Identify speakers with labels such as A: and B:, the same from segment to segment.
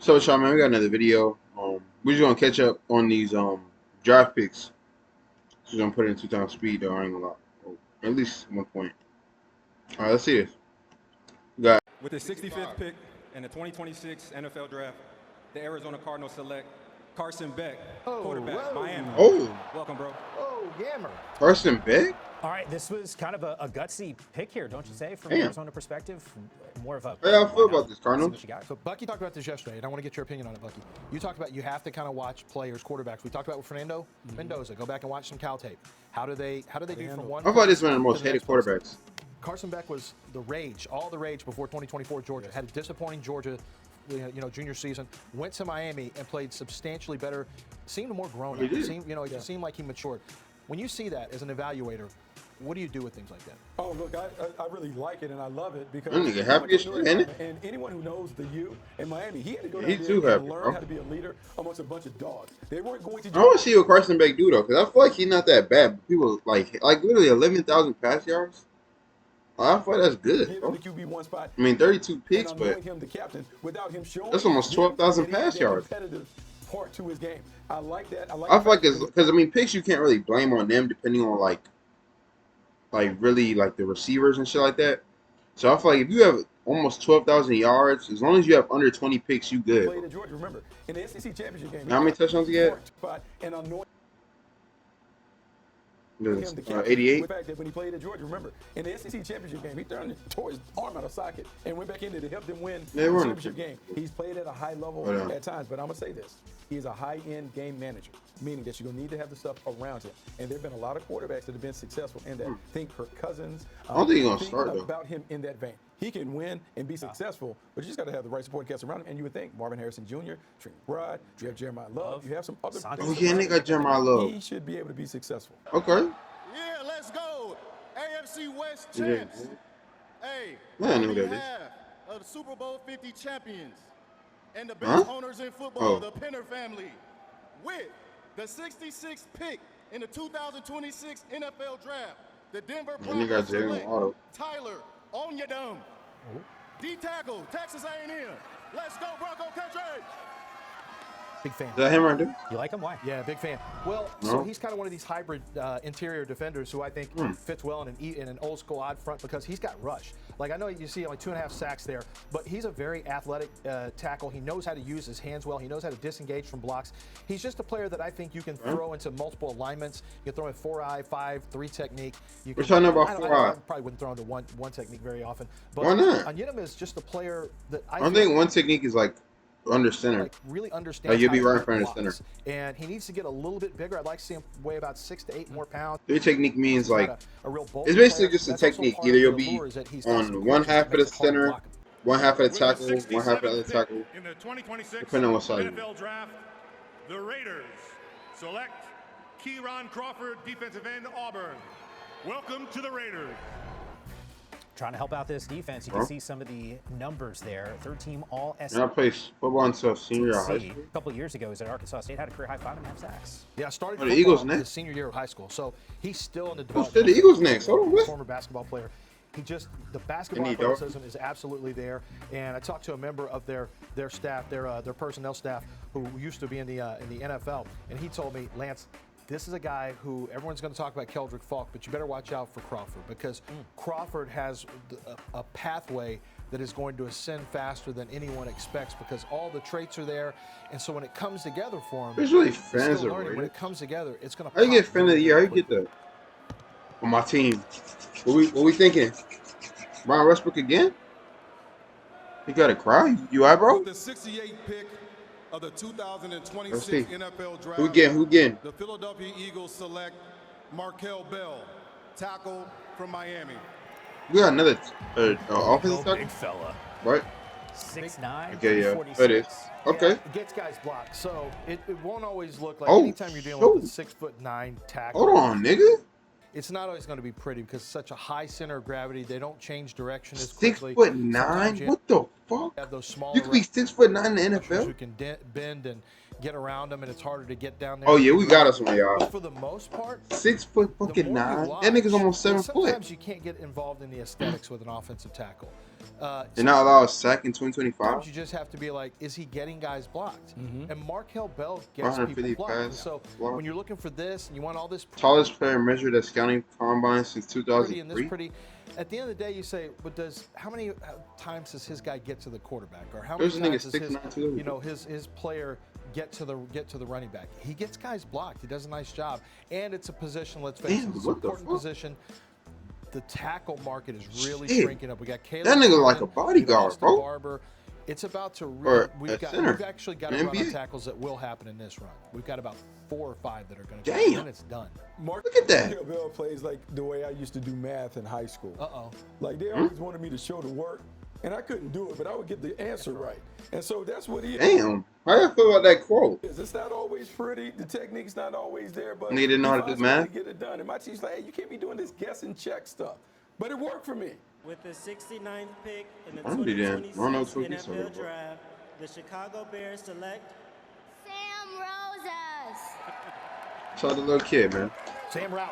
A: So, Sean, man, we got another video. We're just gonna catch up on these draft picks. Just gonna put it in 2 times speed, though. I ain't gonna lie. Oh, at least 1 point. All right, let's see this. We got
B: With the 65th pick in the 2026 NFL Draft, the Arizona Cardinals select Carson Beck, quarterback, Miami.
A: oh
B: Welcome, bro.
C: Oh, Yammer.
A: Carson Beck.
D: All right, this was kind of a gutsy pick here, don't you say, from
A: Damn.
D: Arizona perspective? More of a.
A: How y'all feel about this,
D: See
A: Cardinals?
D: what you got.
C: So Bucky talked about this yesterday, and I want to get your opinion on it, Bucky. You talked about you have to kind of watch players, quarterbacks. We talked about with Fernando Mendoza. Go back and watch some Cal tape. How do they do from one?
A: I thought this was one of the most
C: to the
A: hated
C: next place?
A: quarterbacks.
C: Carson Beck was the rage, all the rage before 2024 Georgia. Had a disappointing Georgia, junior season. Went to Miami and played substantially better. Seemed more grown.
A: He
C: Up.
A: did.
C: It seemed like he matured. When you see that as an evaluator, what do you do with things like that?
E: Oh, look, I really like it and I love it because
A: That nigga happy as shit, ain't it?
E: and anyone who knows the U in Miami, he had to go
A: He
E: down
A: too
E: there
A: happy,
E: and learn
A: bro.
E: how to be a leader amongst a bunch of dogs. They weren't going to.
A: I want to see what Carson Beck do though, because I feel like he's not that bad. But people like literally 11,000 pass yards. I feel like that's good,
E: Give him
A: bro.
E: the QB1 spot.
A: I mean, 32
E: and
A: picks,
E: anointing
A: but
E: him the captain without him showing.
A: That's almost 12,000
E: that he had
A: pass
E: that
A: yards.
E: Competitive part to his game. I like that. I
A: I feel like it's because picks you can't really blame on them depending on like really like the receivers and shit like that. So I feel like if you have almost 12,000 yards, as long as you have under 20 picks, you good.
E: played at Georgia. Remember in the SEC championship game.
A: How many touchdowns he had?
E: Spot and anoint.
A: It
E: him
A: was,
E: the captain.
A: 88.
E: The fact that when he played at Georgia, remember in the SEC championship game, he tore his arm out of socket and went back in there to help them win
A: They
E: the
A: won.
E: championship game. He's played at a high level
A: Hold on.
E: at times, but I'm gonna say this: he's a high-end game manager, meaning that you're gonna need to have the stuff around him. And there've been a lot of quarterbacks that have been successful in that. Think Kirk Cousins.
A: I don't think he's gonna start, though.
E: About him in that vein. He can win and be successful, but you just got to have the right supporting cast around him. And you would think Marvin Harrison Jr., Trent Bride, you have Jeremiah Love, you have some other.
D: Santos.
A: Oh, yeah, and they got Jeremiah Love.
E: He should be able to be successful.
A: Okay.
F: Yeah, let's go. AFC West
A: Yeah.
F: champs. Hey,
A: Man, I knew
F: on
A: that.
F: behalf of the Super Bowl 50 champions and the
A: Huh?
F: best owners in football,
A: Oh.
F: the Penner family, with the 66th pick in the 2026 NFL Draft, the Denver
A: And they got
F: Broncos
A: Jalen
F: select
A: Waddle.
F: Tyler Onyedum, D-tackle, Texas A&M. Let's go, Bronco country.
C: Big fan.
A: Is that him right there?
D: You like him? Why?
C: Yeah, big fan. Well,
A: No.
C: so he's kind of one of these hybrid interior defenders who I think fits well in an old school odd front because he's got rush. Like I know you see only 2.5 sacks there, but he's a very athletic tackle. He knows how to use his hands well. He knows how to disengage from blocks. He's just a player that I think you can throw into multiple alignments. You can throw in 4-eye, 5-3 technique. You
A: We're
C: can,
A: talking about
C: I don't-
A: 4-eye.
C: I probably wouldn't throw into one technique very often. But
A: Why not?
C: Onyedem is just a player that I
A: I
C: feel
A: think one technique is like under center.
C: like really understands.
A: Like, you'll
C: how
A: be
C: to
A: right in
C: hit
A: front of the
C: blocks. And he needs to get a little bit bigger. I'd like to see him weigh about 6 to 8 more pounds.
A: Three technique means
C: He's
A: like
C: not a real bulky
A: it's basically
C: player.
A: just a
C: That's also
A: technique.
C: part
A: Either
C: of
A: you'll
C: the
A: be
C: allure is that he's got some
A: on one
C: coaches
A: half
C: that
A: of the
C: makes it hard to
A: center,
C: block him.
A: one half of the
G: With the
A: tackle, one half of the
G: 67th
A: other
G: pick
A: tackle.
G: in the 2026
A: Depending on what side you
G: NFL Draft, the Raiders select Kieran Crawford, defensive end, Auburn. Welcome to the Raiders.
D: Trying to help out this defense. You
A: Huh?
D: can see some of the numbers there. Third team all
A: And I played football until senior year of high
D: SEC.
A: school.
D: A couple of years ago, he was at Arkansas State, had a career high 5.5 sacks.
C: Yeah, started
A: Oh, the
C: football
A: Eagles
C: his
A: next?
C: senior year of high school, so he's still in the
A: Who
C: development.
A: said the Eagles next? Hold on, what?
C: Former basketball player. The basketball
A: Any dog?
C: athleticism is absolutely there. And I talked to a member of their staff, their personnel staff, who used to be in the NFL, and he told me, Lance, this is a guy who everyone's going to talk about Keldrick Falk, but you better watch out for Crawford because Crawford has a pathway that is going to ascend faster than anyone expects because all the traits are there. And so when it comes together for him,
A: There's really
C: he's
A: fans
C: still
A: of
C: learning. When
A: Raiders.
C: it comes together, it's going to.
A: How you get fan of the year? How you get that? On my team. What we thinking? Brian Westbrook again? You gotta cry? You alright, bro?
F: With the 68th pick of the
A: Let's
F: 2026
A: see.
F: NFL Draft,
A: Who again?
F: the Philadelphia Eagles select Markel Bell, tackle from Miami.
A: We got another offensive tackle,
D: Big fella.
A: right?
D: 6'9",
A: Okay, yeah,
D: 46.
A: that is. Okay.
C: It gets guys blocked, so it won't always look like
A: Oh,
C: anytime you're dealing with a
A: shoot.
C: 6'9" tackle.
A: Hold on, nigga.
C: It's not always going to be pretty because it's such a high center of gravity. They don't change direction as
A: 6'9"?
C: quickly. Sometimes you
A: What the fuck?
C: have those smaller
A: You could be 6'9" in the
C: rushers who
A: NFL.
C: can bend and get around them, and it's harder to get down there.
A: Oh yeah, we got us one, y'all.
C: But for the most part,
A: 6 foot
C: the
A: fucking
C: more you
A: 9.
C: watch,
A: That nigga's almost 7 foot.
C: Sometimes you can't get involved in the aesthetics with an offensive tackle.
A: And not allow a sack in 2025.
C: Sometimes you just have to be like, is he getting guys blocked? And Markel Bell gets
A: 150
C: people blocked. And
A: pass
C: so
A: block.
C: when you're looking for this and you want all this
A: Tallest player measured at scouting combine since
C: pretty and this
A: 2003.
C: pretty, at the end of the day, you say, but how many times does his guy get to the quarterback, or how
A: There's a
C: many
A: nigga
C: times does
A: 6'9" too.
C: his player get to the running back? He gets guys blocked. He does a nice job, and it's a position. Let's face
A: Damn,
C: it, it's an
A: what the
C: important
A: fuck?
C: position. The tackle market is really
A: Shit.
C: shrinking up. We got Caleb.
A: That nigga like a
C: Jordan,
A: bodyguard,
C: Austin
A: bro.
C: Barber. It's about to
A: Or
C: really.
A: a center.
C: We've actually got a
A: An
C: run of
A: NBA.
C: tackles that will happen in this run. We've got about 4 or 5 that are going to go,
A: Damn.
C: and it's done.
A: Look at that.
E: Markel Bell plays like the way I used to do math in high school.
C: Uh-oh.
E: Like they always wanted me to show the work, and I couldn't do it, but I would get the answer right. And so that's what he
A: Damn. How you feel about that quote?
E: is. It's not always pretty. The technique's not always there, but
A: Nigga didn't know how to
E: he
A: do
E: finds a way
A: math?
E: to get it done. And my team's like, hey, you can't be doing this guess and check stuff. But it worked for me.
H: With the 69th pick in the
A: I don't do that. I
H: 2026
A: don't know what he's talking
H: NFL
A: about.
H: Draft, the Chicago Bears select
I: Sam Rosas.
A: Shout out to the little kid, man.
C: Sam Roush,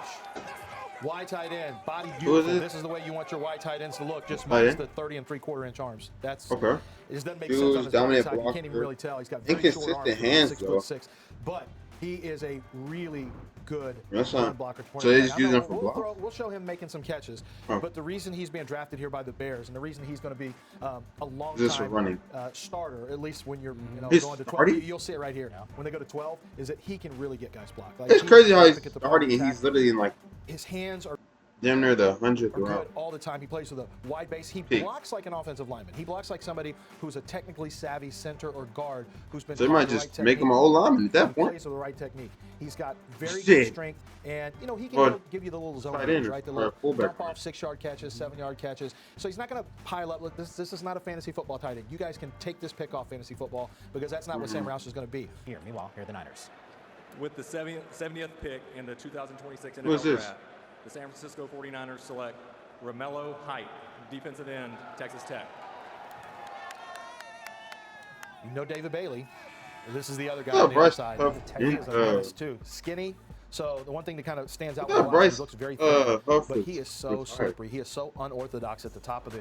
C: wide tight end, body
A: Who is
C: beautiful.
A: it?
C: This is the way you want your wide tight ends to look, just
A: Tight
C: minus
A: end?
C: the 30 and 3/4 inch arms. That's
A: Okay.
C: It just doesn't make
A: Dude's
C: sense on his
A: dominant
C: side. You can't even
A: blocker.
C: really tell. He's got very short
A: Inconsistent
C: arms.
A: hands,
C: 6'6", but he is a really good
A: That's
C: run
A: not-
C: blocker.
A: so they just
C: 29.
A: use
C: I
A: him
C: know
A: for
C: we'll,
A: blocks?
C: we'll show him making some catches,
A: Huh.
C: but the reason he's being drafted here by the Bears and the reason he's going to be a long
A: Just for
C: time
A: running.
C: starter, at least when you're
A: He's
C: going to 12,
A: starting?
C: you'll see it right here. When they go to 12, is that he can really get guys blocked. Like,
A: It's
C: he's
A: crazy how he's
C: terrific at the
A: starting and
C: point
A: he's
C: of
A: literally in like
C: attack. His hands are
A: damn near the 100th
C: good
A: round.
C: all the time. He plays with a wide base. He
A: Peak.
C: blocks like an offensive lineman. He blocks like somebody who's a technically savvy center or guard who's been
A: So they
C: taught
A: might
C: the
A: just
C: right
A: make him
C: technique
A: an old lineman at that
C: and
A: point.
C: plays with the right technique. He's got very
A: Shit.
C: good strength, and he can
A: Or
C: give you the little zone
A: tight
C: reads,
A: end
C: right? The
A: or
C: little
A: fullback
C: dump off 6-yard catches, 7-yard catches. So he's not going to pile up. Look, this is not a fantasy football tight end. You guys can take this pick off fantasy football because that's not what Sam Roush is going to be.
D: Here, meanwhile, here are the Niners.
B: With the 70th pick in the 2026
A: Who is
B: NFL
A: this?
B: Draft, the San Francisco 49ers select Romello Height, defensive end, Texas Tech.
C: You know David Bailey. This is the other guy
A: Oh,
C: on the
A: Bryce,
C: other side.
A: yeah,
C: He is a menace too. Skinny. So the one thing that kind of stands out
A: Look at
C: with him,
A: Bryce,
C: he looks very thin, but
A: Hufford.
C: he is so
A: Retired.
C: slippery. He is so unorthodox at the top of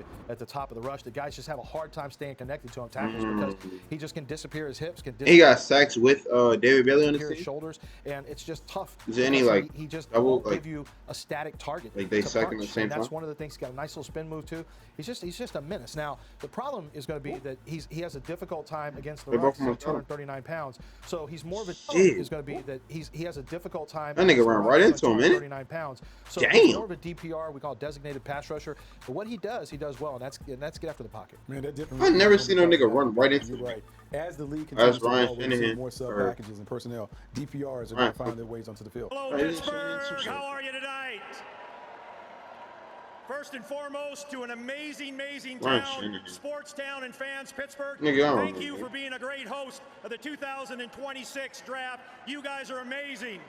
C: the rush. The guys just have a hard time staying connected to him, tackles, because he just can disappear his hips, can
A: He got
C: disappear
A: sacks with David Bailey on his
C: his
A: team.
C: shoulders, and it's just tough.
A: Is there any,
C: because
A: like,
C: he just
A: double,
C: won't
A: like-
C: give you a static target.
A: like they
C: to
A: sack him at the
C: punch,
A: same
C: and that's
A: time?
C: one of the things. He's got a nice little spin move too. He's just a menace. Now the problem is going to be that he has a difficult time against the
A: They
C: rush.
A: both
C: He's
A: from
C: 239 pounds, so he's more of a
A: Shit.
C: is going to be that he has a difficult time.
A: That nigga
C: against the
A: ran
C: rush.
A: right
C: He's
A: into him, innit?
C: 239 pounds. So
A: Damn.
C: he's more of a DPR. We call it designated pass rusher. But what he does well, and that's get after the pocket.
E: Man, that different.
A: I've never seen no nigga run right into
E: You're
A: him.
E: right. As the league continues to
A: Ryan
E: evolve, we're seeing
A: Shanahan,
E: more sub
A: or-
E: packages and personnel, DPRs are
A: Right.
E: going to find their ways onto the field.
G: Hello,
A: Right, it's-
G: Pittsburgh.
A: it's-
G: How are you tonight? First and foremost, to an amazing
A: Ryan
G: town,
A: Shanahan.
G: sports town, and fans, Pittsburgh.
A: Nigga, I don't
G: Thank
A: know,
G: you
A: man.
G: for being a great host of the 2026 draft. You guys are amazing.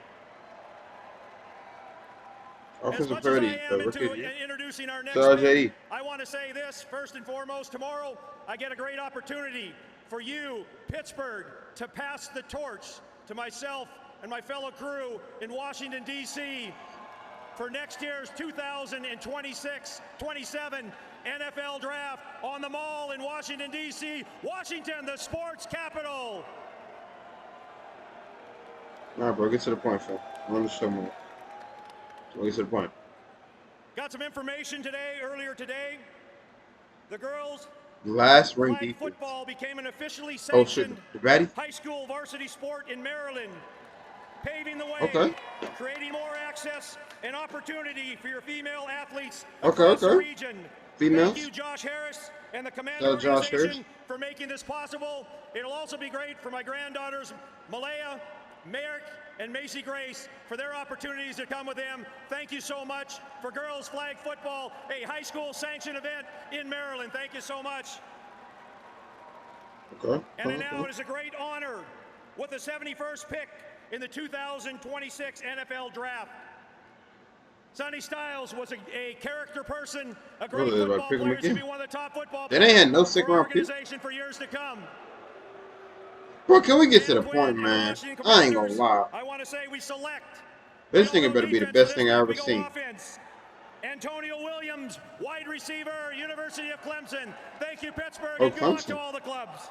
G: As
A: Offensive
G: much as I
A: parity,
G: am
A: the
G: into
A: rookie.
G: introducing our next
A: Shout out
G: pick,
A: JE.
G: I want to say this first and foremost. Tomorrow, I get a great opportunity for you, Pittsburgh, to pass the torch to myself and my fellow crew in Washington, D.C. for next year's 2026-27 NFL Draft on the Mall in Washington, D.C. Washington, the sports capital.
A: Nah, bro, get to the point, fam. Run the show more. Get to the point.
G: Got some information today, earlier today. The girls'
A: Last ring
G: flag
A: defense.
G: football became an officially
A: Oh shit,
G: sanctioned
A: the baddie.
G: high school varsity sport in Maryland, paving the way,
A: Okay.
G: creating more access and opportunity for your female athletes
A: Okay,
G: across the
A: okay.
G: region.
A: Females.
G: Thank you, Josh Harris and the Command
A: Shout out Josh
G: organization
A: Harris.
G: for making this possible. It'll also be great for my granddaughters, Malaya, Merrick, and Macy Grace, for their opportunities to come with them. Thank you so much for girls flag football, a high school sanctioned event in Maryland. Thank you so much.
A: Okay.
G: And now it is a great honor with the 71st pick in the 2026 NFL Draft. Sonny Styles was a character person, a great
A: Really, like,
G: football
A: pick him
G: player, to
A: again?
G: be one of the top football
A: They ain't had no
G: players
A: second
G: for our
A: round pick.
G: organization for years to come.
A: Bro, can we get to the
G: And
A: point,
G: when
A: man?
G: Washington
A: I ain't gonna
G: Commanders,
A: lie.
G: I want to say we select
A: This
G: the
A: nigga better be the
G: defense
A: best
G: for
A: thing
G: this
A: I ever
G: big old
A: seen.
G: offense. Antonio Williams, wide receiver, University of Clemson. Thank you, Pittsburgh,
A: Oh,
G: and good luck
A: Clemson.
G: to all the clubs.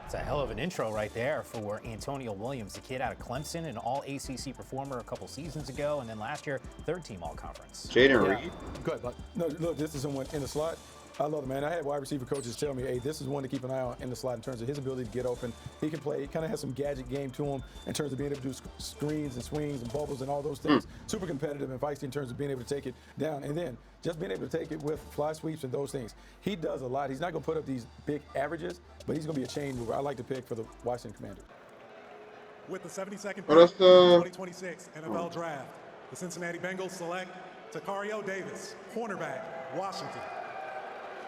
D: It's a hell of an intro right there for Antonio Williams, the kid out of Clemson, an all-ACC performer a couple seasons ago, and then last year, third-team all-conference.
A: Jaden
E: Yeah.
A: Reed.
C: Good, but
E: No, look, this is someone in the slot. I love it, man. I had wide receiver coaches tell me, hey, this is one to keep an eye on in the slot in terms of his ability to get open. He can play. He kind of has some gadget game to him in terms of being able to do screens and swings and bubbles and all those things. Super competitive and feisty in terms of being able to take it down. And then just being able to take it with fly sweeps and those things. He does a lot. He's not going to put up these big averages, but he's going to be a chain mover. I like to pick for the Washington Commanders.
F: With the 72nd pick
A: Oh, that's
F: in
A: the-
F: 2026 NFL Draft, the Cincinnati Bengals select Takario Davis, cornerback, Washington.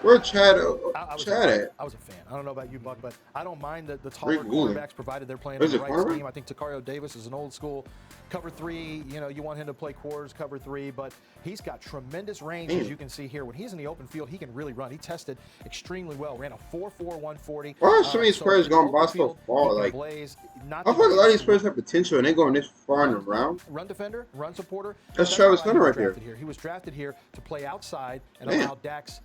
A: Where Chad?
C: I was
A: Chad at?
C: I was a fan. I don't know about you, Buck, but I don't mind the taller
A: Rick Woolen.
C: quarterbacks provided they're playing
A: Is
C: on the
A: it
C: right
A: cornerback?
C: scheme. I think Takario Davis is an old school cover three. You know, you want him to play quarters, cover three, but he's got tremendous range, as you can see here. When he's in the open field, he can really run. He tested extremely well. Ran a 4.4 140.
A: Why are so many
C: so
A: Spurs
C: in the
A: going
C: open
A: by so
C: field,
A: far?
C: he can
A: Like,
C: blaze. Not
A: I feel like a lot of these
C: the-
A: Spurs have potential and they're going this far in the round.
C: Run defender, run supporter.
A: That's Travis
C: why he
A: Hunter
C: was
A: right there.
C: drafted here. He was drafted here to play outside and
A: Man.
C: allow Dax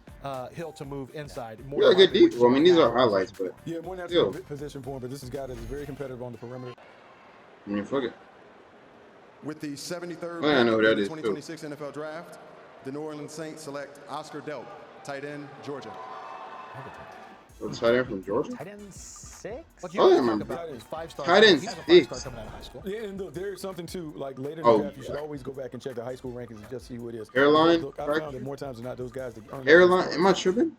C: Hill to move inside. More
A: We got
C: than
A: good
C: likely,
A: deep.
C: which is
A: Well, I mean,
C: what
A: these are
C: Matt
A: highlights,
C: was
A: but
E: Yeah, more than
A: Still.
E: that's a position for him, but this is a guy that is very competitive on the perimeter.
A: I mean, fuck it.
F: With the 73rd
A: I know who that
F: pick in the
A: is, too.
F: 2026 NFL Draft, the New Orleans Saints select Oscar Delp, tight end, Georgia.
A: So tight end from Georgia.
D: Tight end 6?
C: What
A: Oh,
C: you
A: yeah,
C: talk
A: man.
C: about is five-star.
A: Tight end
C: He's a 5-star
A: six.
C: coming out of high school.
E: Yeah, and look, there's something too, like later in
A: Oh,
E: the draft, you should
A: yeah.
E: always go back and check the high school rankings and just see who it is.
A: Hairline
E: Look, I
A: fracture?
E: found that more times than not, those guys that earn
A: Hairline? Am I tripping?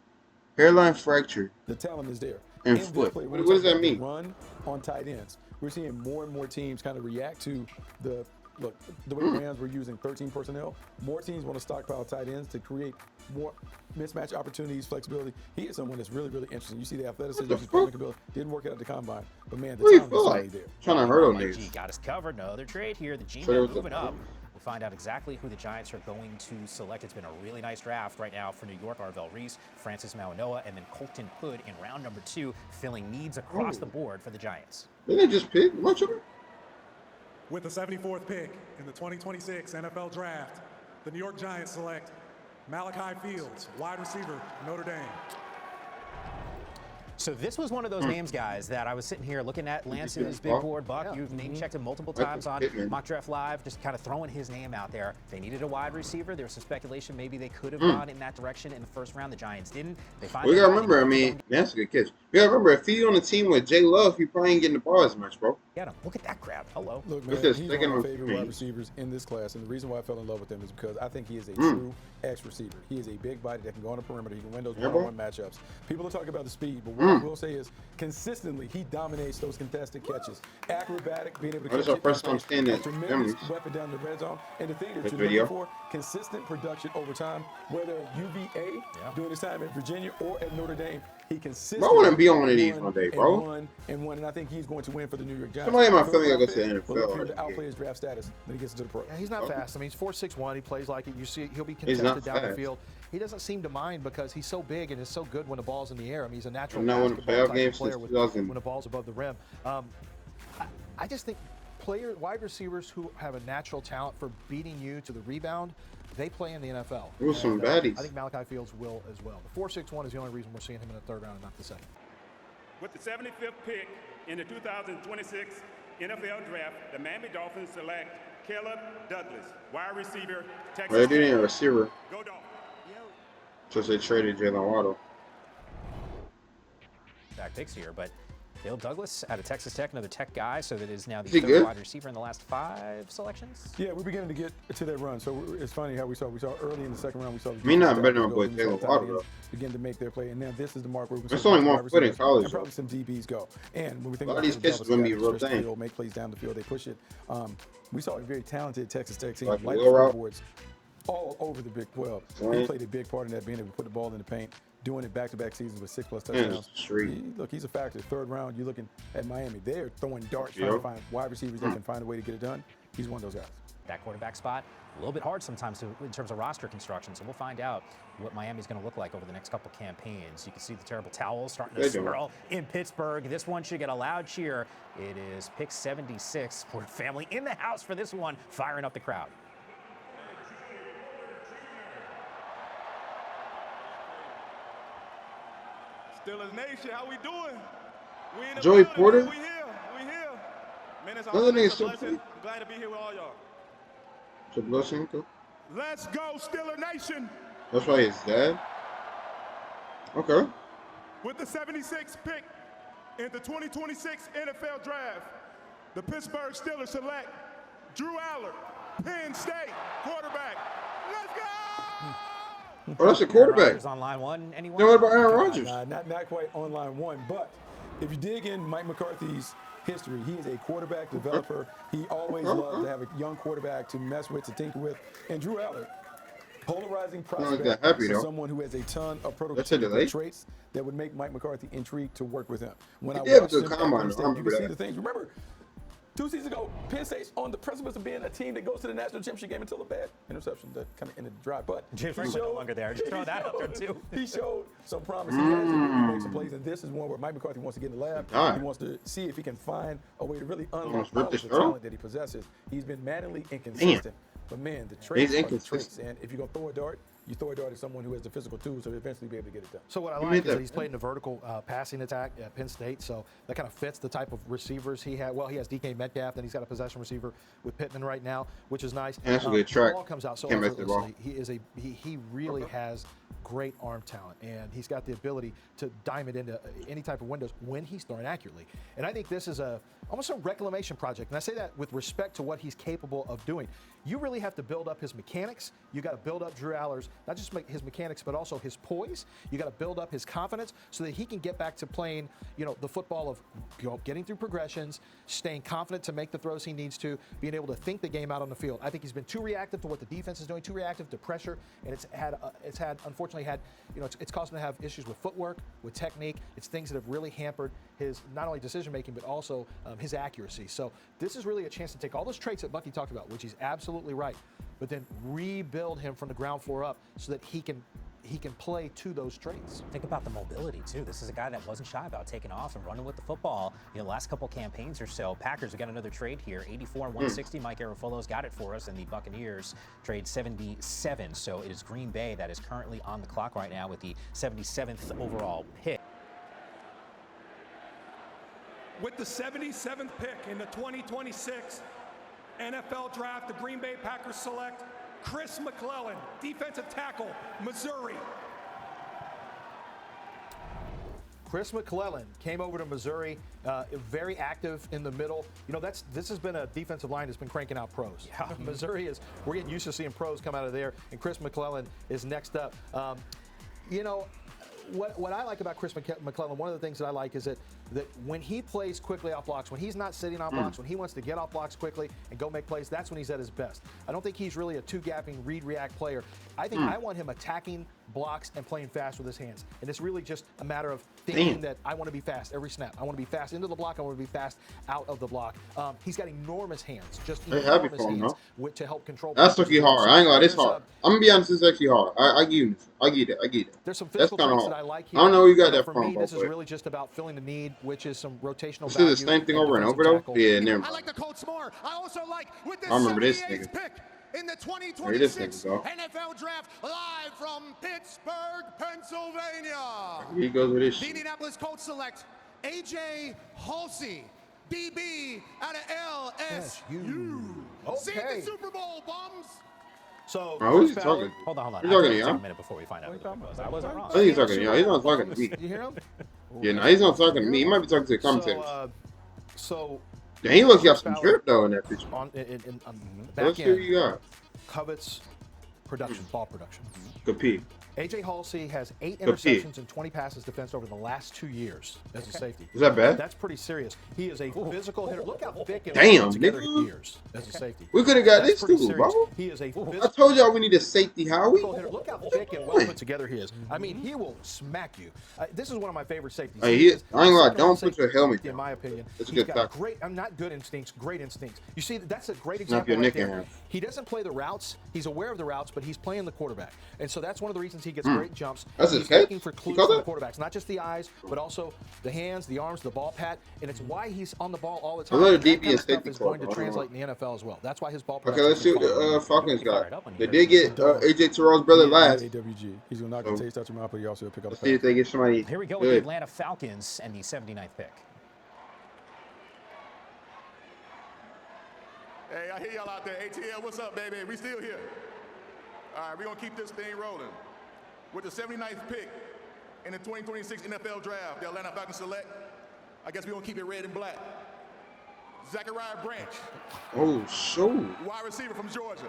A: Hairline fracture.
E: the talent is there.
A: And
E: In this
A: foot.
E: play,
A: What
E: we're
A: does that
E: talking
A: mean?
E: about the Run on tight ends. We're seeing more and more teams kind of react to the way the Rams were using 13 personnel. More teams want to stockpile tight ends to create more mismatch opportunities, flexibility. He is someone that's really, really interesting. You see the athleticism,
A: What the
E: his
A: fuck?
E: ability. Didn't work out at the combine, but man, the
A: What do you
E: talent
A: feel
E: is
A: like?
E: certainly there.
A: Trying to hurdle
D: Mike G
A: niggas.
D: got us covered. No other trade here. The
A: So
D: G-Men
A: there was
D: moving
A: a-
D: up. We'll find out exactly who the Giants are going to select. It's been a really nice draft right now for New York. Arvell Reese, Francis Mauanoa, and then Colton Hood in round number 2, filling needs across the board for the Giants.
A: Didn't they just pick? Am I tripping?
F: With the 74th pick in the 2026 NFL Draft, the New York Giants select Malachi Fields, wide receiver, Notre Dame.
D: So this was one of those names, guys, that I was sitting here looking at Lance's
A: Buck?
D: big board. Buck, you've name checked him multiple times on
A: Pittman.
D: Mock Draft Live, just kind of throwing his name out there. They needed a wide receiver. There was some speculation maybe they could have gone in that direction in the first round. The Giants didn't. They finally
A: We gotta
D: got him.
A: remember, I mean, that's a good catch. We gotta remember, if he's on a team with Jay Love, he probably ain't getting the ball as much, bro.
D: Get him. Look at that grab. Hello.
E: Look, man,
A: What's this?
E: he's
A: Second
E: one of
A: or
E: my favorite
A: three?
E: wide receivers in this class, and the reason why I fell in love with him is because I think he is a true X receiver. He is a big body that can go on the perimeter. He can win those one-on-one matchups. People are talking about the speed, but what I will say is consistently he dominates those contested catches. Acrobatic, being able to
A: Oh, this
E: catch
A: is our first time seeing
E: a
A: that.
E: tremendous
A: Memories.
E: weapon down the red zone. And the thing that
A: This
E: you're
A: video.
E: looking for, consistent production over time, whether at UVA during his time at Virginia or at Notre Dame, he consistently
A: wanna be on one of these
E: won
A: one day,
E: and
A: bro.
E: won and won, and I think he's going to win for the New York Giants.
A: Somebody in my
E: So
A: family
E: I'm
A: gotta go to the
E: confident
A: NFL
E: we'll
A: or
E: look to
A: the
E: outplay
A: NBA.
E: his draft status when he gets into the pro.
C: Yeah, he's not fast. I mean, he's 4.61. He plays like it. You see, he'll be
A: He's not
C: contested down the
A: fast.
C: field. He doesn't seem to mind because he's so big and is so good when the ball's in the air. I mean, he's a natural
A: I've not won a
C: basketball
A: playoff
C: type
A: game
C: of player
A: since
C: with,
A: 2000.
C: when the ball's above the rim. I just think wide receivers who have a natural talent for beating you to the rebound, they play in the NFL.
A: There was some
C: And,
A: baddies.
C: I think Malachi Fields will as well. The 4.61 is the only reason we're seeing him in the third round and not the second.
G: With the 75th pick in the 2026 NFL Draft, the Miami Dolphins select Caleb Douglas, wide receiver, Texas
A: Well, they didn't have a
G: Tech.
A: receiver,
G: Go Dolphins.
A: so they traded Jalen Waddle.
D: Back picks here, but Caleb Douglas out of Texas Tech, another Tech guy, so that is now the
A: Is he
D: third
A: good?
D: wide receiver in the last 5 selections.
E: Yeah, we're beginning to get to that run. So it's funny how we saw early in the second round, we saw the
A: Me not
E: defensive
A: betting on
E: tackles
A: boy
E: go,
A: Taylor
E: we saw
A: Waddle,
E: tight ends
A: though.
E: begin to make their play, and now this is the mark where we
A: There's
E: see
A: only
E: wide
A: one foot in
E: receivers
A: college,
E: and probably some DBs go. And when we think
A: A lot
E: about
A: of these
E: Caleb
A: catches
E: Douglas,
A: gonna be
E: guys
A: real
E: that stretch the
A: thing.
E: field, make plays down the field, they push it. We saw a very talented Texas Tech team,
A: Like
E: light
A: wheel route.
E: boards all over the Big 12.
A: Right.
E: He played a big part in that, being able to put the ball in the paint, doing it back-to-back seasons with 6+
A: Man,
E: touchdowns.
A: it's street.
E: Look, he's a factor. Third round, you're looking at Miami. They're throwing darts, trying
A: Yep.
E: to find wide receivers that can find a way to get it done. He's one of those guys.
D: That quarterback spot, a little bit hard sometimes in terms of roster construction, so we'll find out what Miami's going to look like over the next couple campaigns. You can see the terrible towels starting to
A: They do.
D: swirl in Pittsburgh. This one should get a loud cheer. It is pick 76. We're family in the house for this one, firing up the crowd.
J: Steelers Nation, how we doing? We in the
A: Joey
J: building,
A: Porter?
J: man. We here. Man, it's
A: Another nigga
J: always a
A: so
J: blessing.
A: free.
J: I'm glad to be here with all y'all.
A: It's a blessing. Okay.
F: Let's go, Steeler Nation.
A: That's why his dad. Okay.
F: With the 76th pick in the 2026 NFL Draft, the Pittsburgh Steelers select Drew Aller, Penn State quarterback. Let's go!
A: Oh, that's a
D: Aaron
A: quarterback.
D: Rodgers on line one. Anyone?
A: Then what about Aaron Rodgers?
E: Not quite on line one, but if you dig in Mike McCarthy's history, he is a quarterback developer. He always loved to have a young quarterback to mess with, to tinker with. And Drew Aller, polarizing prospect, for someone who has a ton of prototypical traits that would make Mike McCarthy intrigued to work with him. When I watched him at Penn State, you can see the things. Remember, 2 seasons ago, Penn State's on the precipice of being a team that goes to the national championship game until a bad interception that kind of ended the drive. But
D: James Franklin no longer there. Just throw that out there too.
E: He showed some promise. He has the ability to make some plays, and this is one where Mike McCarthy wants to get in the lab. He wants to see if he can find a way to really unlock all of the talent that he possesses. He's been maddeningly inconsistent. But man, the traits are the traits. And if you're going to throw a dart, you throw a dart at someone who has the physical tools to eventually be able to get it done.
C: So what I like is that he's played in the vertical passing attack at Penn State, so that kind of fits the type of receivers he had. Well, he has DK Metcalf, and he's got a possession receiver with Pittman right now, which is nice.
A: And that's a good track.
C: The ball comes out so effortlessly. He really has great arm talent, and he's got the ability to dime it into any type of windows when he's throwing accurately. And I think this is almost a reclamation project, and I say that with respect to what he's capable of doing. You really have to build up his mechanics. You got to build up Drew Aller's, not just his mechanics, but also his poise. You got to build up his confidence so that he can get back to playing, the football of getting through progressions, staying confident to make the throws he needs to, being able to think the game out on the field. I think he's been too reactive to what the defense is doing, too reactive to pressure, and it's unfortunately it's caused him to have issues with footwork, with technique. It's things that have really hampered his not only decision making but also his accuracy. So this is really a chance to take all those traits that Bucky talked about, which he's absolutely right, but then rebuild him from the ground floor up so that he can play to those traits.
D: Think about the mobility too. This is a guy that wasn't shy about taking off and running with the football. The last couple campaigns or so. Packers have got another trade here, 84 and 160. Mike Garafolo's got it for us, and the Buccaneers trade 77. So it is Green Bay that is currently on the clock right now with the 77th overall pick.
F: With the 77th pick in the 2026 NFL Draft, the Green Bay Packers select Chris McClellan, defensive tackle, Missouri.
C: Chris McClellan came over to Missouri, very active in the middle. This has been a defensive line that's been cranking out pros. Yeah. Missouri we're getting used to seeing pros come out of there, and Chris McClellan is next up. What I like about Chris McClellan, one of the things that I like is that when he plays quickly off blocks, when he's not sitting on blocks, when he wants to get off blocks quickly and go make plays, that's when he's at his best. I don't think he's really a two-gapping read-react player. I think I want him attacking blocks and playing fast with his hands. And it's really just a matter of thinking that I want to be fast every snap. I want to be fast into the block. I want to be fast out of the block. He's got enormous hands, just enormous hands to help control.
A: That's actually hard. I ain't gonna. It's hard. I'm gonna be honest. It's actually hard. I get it.
C: There's some physical traits that I like here.
A: I don't know where you got that
C: from.
A: from.
C: For me, this is really just about filling the need, which is some rotational
A: value. This is the same thing over and over though. Yeah, never mind.
F: I like the Colts more. I also like with the
A: 78th
F: pick in the 2026 NFL Draft, live from Pittsburgh, Pennsylvania.
A: Here he goes with this
F: The Indianapolis Colts select A.J. Halsey, DB out of LSU. See the Super Bowl, bums.
C: So,
A: who's he talking to?
D: Hold on.
A: Who's talking to you?
D: A minute before we find out. I wasn't wrong.
A: I think he's talking to you. He's not talking to me.
C: You hear him?
A: Yeah, no, he's not talking to me. He might be talking to the commentators.
C: Yeah,
A: he looks got some drip though in that picture.
C: Let's
A: see what you got.
C: Covets production, ball production.
A: Compete.
C: A.J. Halsey has 8 interceptions and 20 passes defensed over the last 2 years as a safety.
A: Is that bad?
C: That's pretty serious. He is a physical hitter. Look how thick and
A: damn,
C: together he is as a safety.
A: We could have got this too, bro.
C: He is a
A: I told y'all we need a safety, Howie.
C: Look how thick and well put together he is. I mean, he will smack you. This is one of my favorite safeties.
A: I ain't gonna lie, don't put your helmet down.
C: In my opinion,
A: it's
C: he's got great. I'm not good instincts, great instincts. You see, that's a great example right there. He doesn't play the routes. He's aware of the routes, but he's playing the quarterback, and so that's one of the reasons he gets great jumps.
A: That's
C: He's
A: his catch?
C: looking for
A: You
C: clues
A: caught
C: from the
A: that?
C: quarterbacks, not just the eyes, but also the hands, the arms, the ball pat, and it's why he's on the ball all the time.
A: Another
C: And that
A: DB
C: kind of
A: and
C: stuff
A: safety
C: is going to
A: call.
C: translate in the NFL as well. That's why his ball
A: Okay,
C: production
A: let's see what
C: is
A: the Falcons got.
D: fired up when you
A: They
D: heard
A: did
D: it.
A: get AJ Terrell's brother last.
E: AWG. He's going to knock the taste out your mouth, but he also will pick up
A: Let's
E: the
A: see if
E: pass.
A: they get somebody
D: Here we go with the
A: good.
D: Atlanta Falcons and the 79th pick.
J: Hey, I hear y'all out there. ATL, what's up, baby? We still here. All right, we're going to keep this thing rolling. With the 79th pick in the 2026 NFL Draft, the Atlanta Falcons select, I guess we're going to keep it red and black. Zachariah Branch,
A: Oh, shoot.
J: wide receiver from Georgia.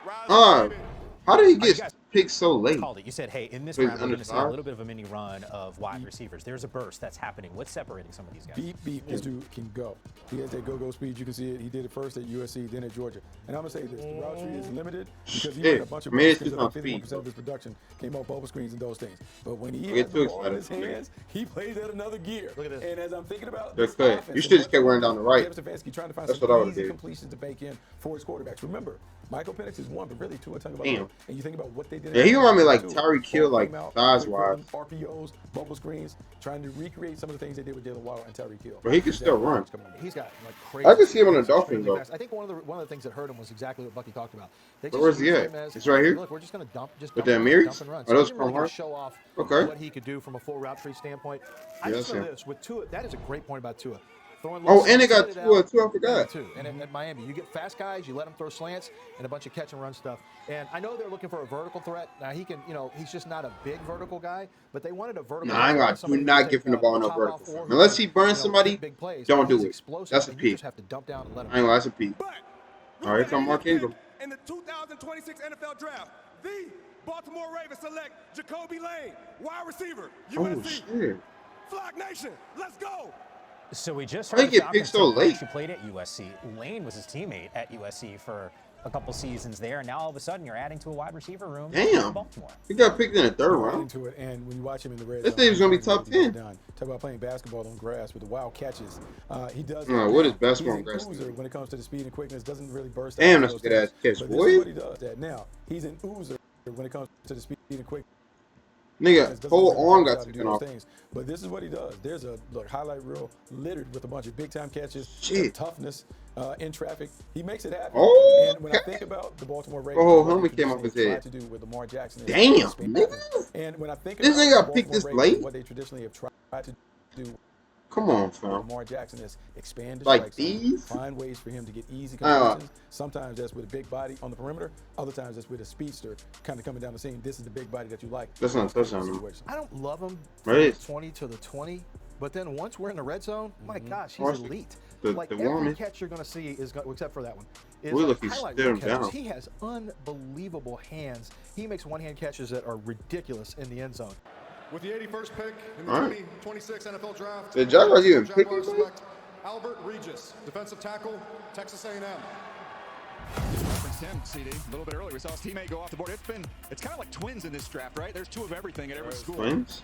J: Rise, baby.
A: How did he
D: you guys
A: get picked so late?
D: Called it. You said, hey, in this
A: Please
D: round, we're going to see a
A: undersized.
D: little bit of a mini run of wide receivers. There's a burst that's happening. What's separating some of these guys?
E: Beep, beep. This dude can go. He has that go-go speed. You can see it. He did it first at USC, then at Georgia. And I'm going to say this. The route tree is limited because he ran a bunch of bubble screens. About 51% of his production came off bubble screens and those things. But when he has the ball in his hands, he plays at another gear.
C: Look at this.
E: And as I'm thinking about
A: They're
E: this
A: cut.
E: offense,
A: You should just kept wearing down the right.
E: Kevin Stefanski trying to find
A: That's what I
E: some
A: would've
E: easy
A: did.
E: completions to bank in for his quarterbacks. Remember, Michael Penix is one, but really Tua Tagovailoa.
A: Damn.
E: And you think about what they did.
A: Yeah, he remind me like
E: too.
A: Tyreek Hill,
E: Ball
A: like
E: came out,
A: size-wise.
E: RPOs, bubble screens, trying to recreate some of the things they did with Jalen Waddle and Tyreek Hill.
A: But he can still run.
C: He's got like crazy.
A: I can see him on the
C: he's
A: Dolphins,
C: extremely
A: though.
C: fast. I think one of the things that hurt him was exactly what Bucky talked about. They
A: But where's he
C: used
A: at?
C: him as,
A: It's right here?
C: Look, we're just going to dump
A: With
C: and
A: the
C: run,
A: Amiris?
C: dump and run.
A: Oh,
C: So
A: those
C: he didn't really
A: Chrome
C: get to show off
A: Okay.
C: what he could do from a full route tree standpoint. I
A: Yeah,
C: just know
A: that's him.
C: this with Tua. That is a great point about Tua.
A: Oh, and they got Tua too. I forgot.
C: Too. And at Miami, you get fast guys, you let them throw slants and a bunch of catch and run stuff. And I know they're looking for a vertical threat. Now he can, he's just not a big vertical guy, but they wanted a vertical.
A: Nah, I ain't got. Do not give him the ball in no vertical front. Unless he burns somebody,
C: big plays,
A: don't do
C: he's
A: it.
C: explosive,
A: That's a
C: and you
A: peak.
C: just have to dump down and let him.
A: I ain't gonna. That's a peak.
F: But
A: All right, here come Mark Ingram.
F: in the 2026 NFL Draft, the Baltimore Ravens select Jacoby Lane, wide receiver,
A: Oh
F: USC.
A: shit.
F: Flock Nation, let's go.
D: So we just
A: How
D: heard
A: did he
D: the
A: get picked
D: Falcons
A: so
D: took Branch,
A: late?
D: who played at USC. Lane was his teammate at USC for a couple seasons there, and now all of a sudden you're adding to a wide receiver room in
A: Damn.
D: Baltimore.
A: He got picked in the third
E: Right
A: round.
E: into it, and when you watch him in the red
A: This
E: zone,
A: thing's gonna be
E: he's
A: top
E: really
A: 10.
E: done. Talk about playing basketball on grass with the wild catches. He does.
A: What is basketball
E: He's
A: on
E: a
A: grass?
E: oozer when it comes to the speed and quickness. Doesn't really burst.
A: Damn,
E: out
A: that's
E: of
A: a
E: those
A: good-ass
E: things.
A: catch,
E: But
A: boy.
E: this is what he does. That now he's an oozer when it comes to the speed and quickness.
A: Nigga,
E: Doesn't
A: whole
E: really
A: arm
E: burst
A: got
E: out to do
A: taken
E: those
A: off.
E: things. But this is what he does. There's a highlight reel littered with a bunch of big time catches,
A: Shit.
E: some toughness in traffic. He makes it happen.
A: Oh,
E: and when I
A: okay.
E: think about the Baltimore Ravens,
A: Oh,
E: what they
A: helmet came
E: traditionally
A: off his
E: tried
A: head.
E: to do with Lamar Jackson. is
A: Damn,
E: make it
A: nigga.
E: happen. And when I think
A: This
E: about
A: nigga got
E: the
A: picked this
E: Baltimore Ravens,
A: late?
E: what they traditionally have tried to do
A: Come on,
E: with
A: fam.
E: Lamar Jackson is expand the
A: Like
E: strike zone,
A: these?
E: find ways for him to get easy
A: Uh.
E: completions. Sometimes that's with a big body on the perimeter. Other times that's with a speedster kind of coming down the scene. This is the big body that you like.
A: That's not a touchdown, though.
E: Situation.
C: I don't love him
A: Right.
C: from the 20 to the 20, but then once we're in the red zone, my gosh, he's
A: Watch
C: elite.
A: the
C: like
A: warm
C: every
A: is-
C: catch you're going to see is, except for that one, is
A: We
C: like
A: look, he's
C: highlight
A: staring
C: reel catches.
A: down.
C: He has unbelievable hands. He makes one-hand catches that are ridiculous in the end zone.
K: With the 81st pick in the
A: All right.
K: 2026 NFL Draft,
A: The Jaguars even
K: the
A: pick
K: Jaguars
A: him?
K: select Albert Regis, defensive tackle, Texas A&M.
L: Referenced him, CD, a little bit earlier. We saw his teammate go off the board. It's kind of like twins in this draft, right? There's two of everything at every school.
A: Twins?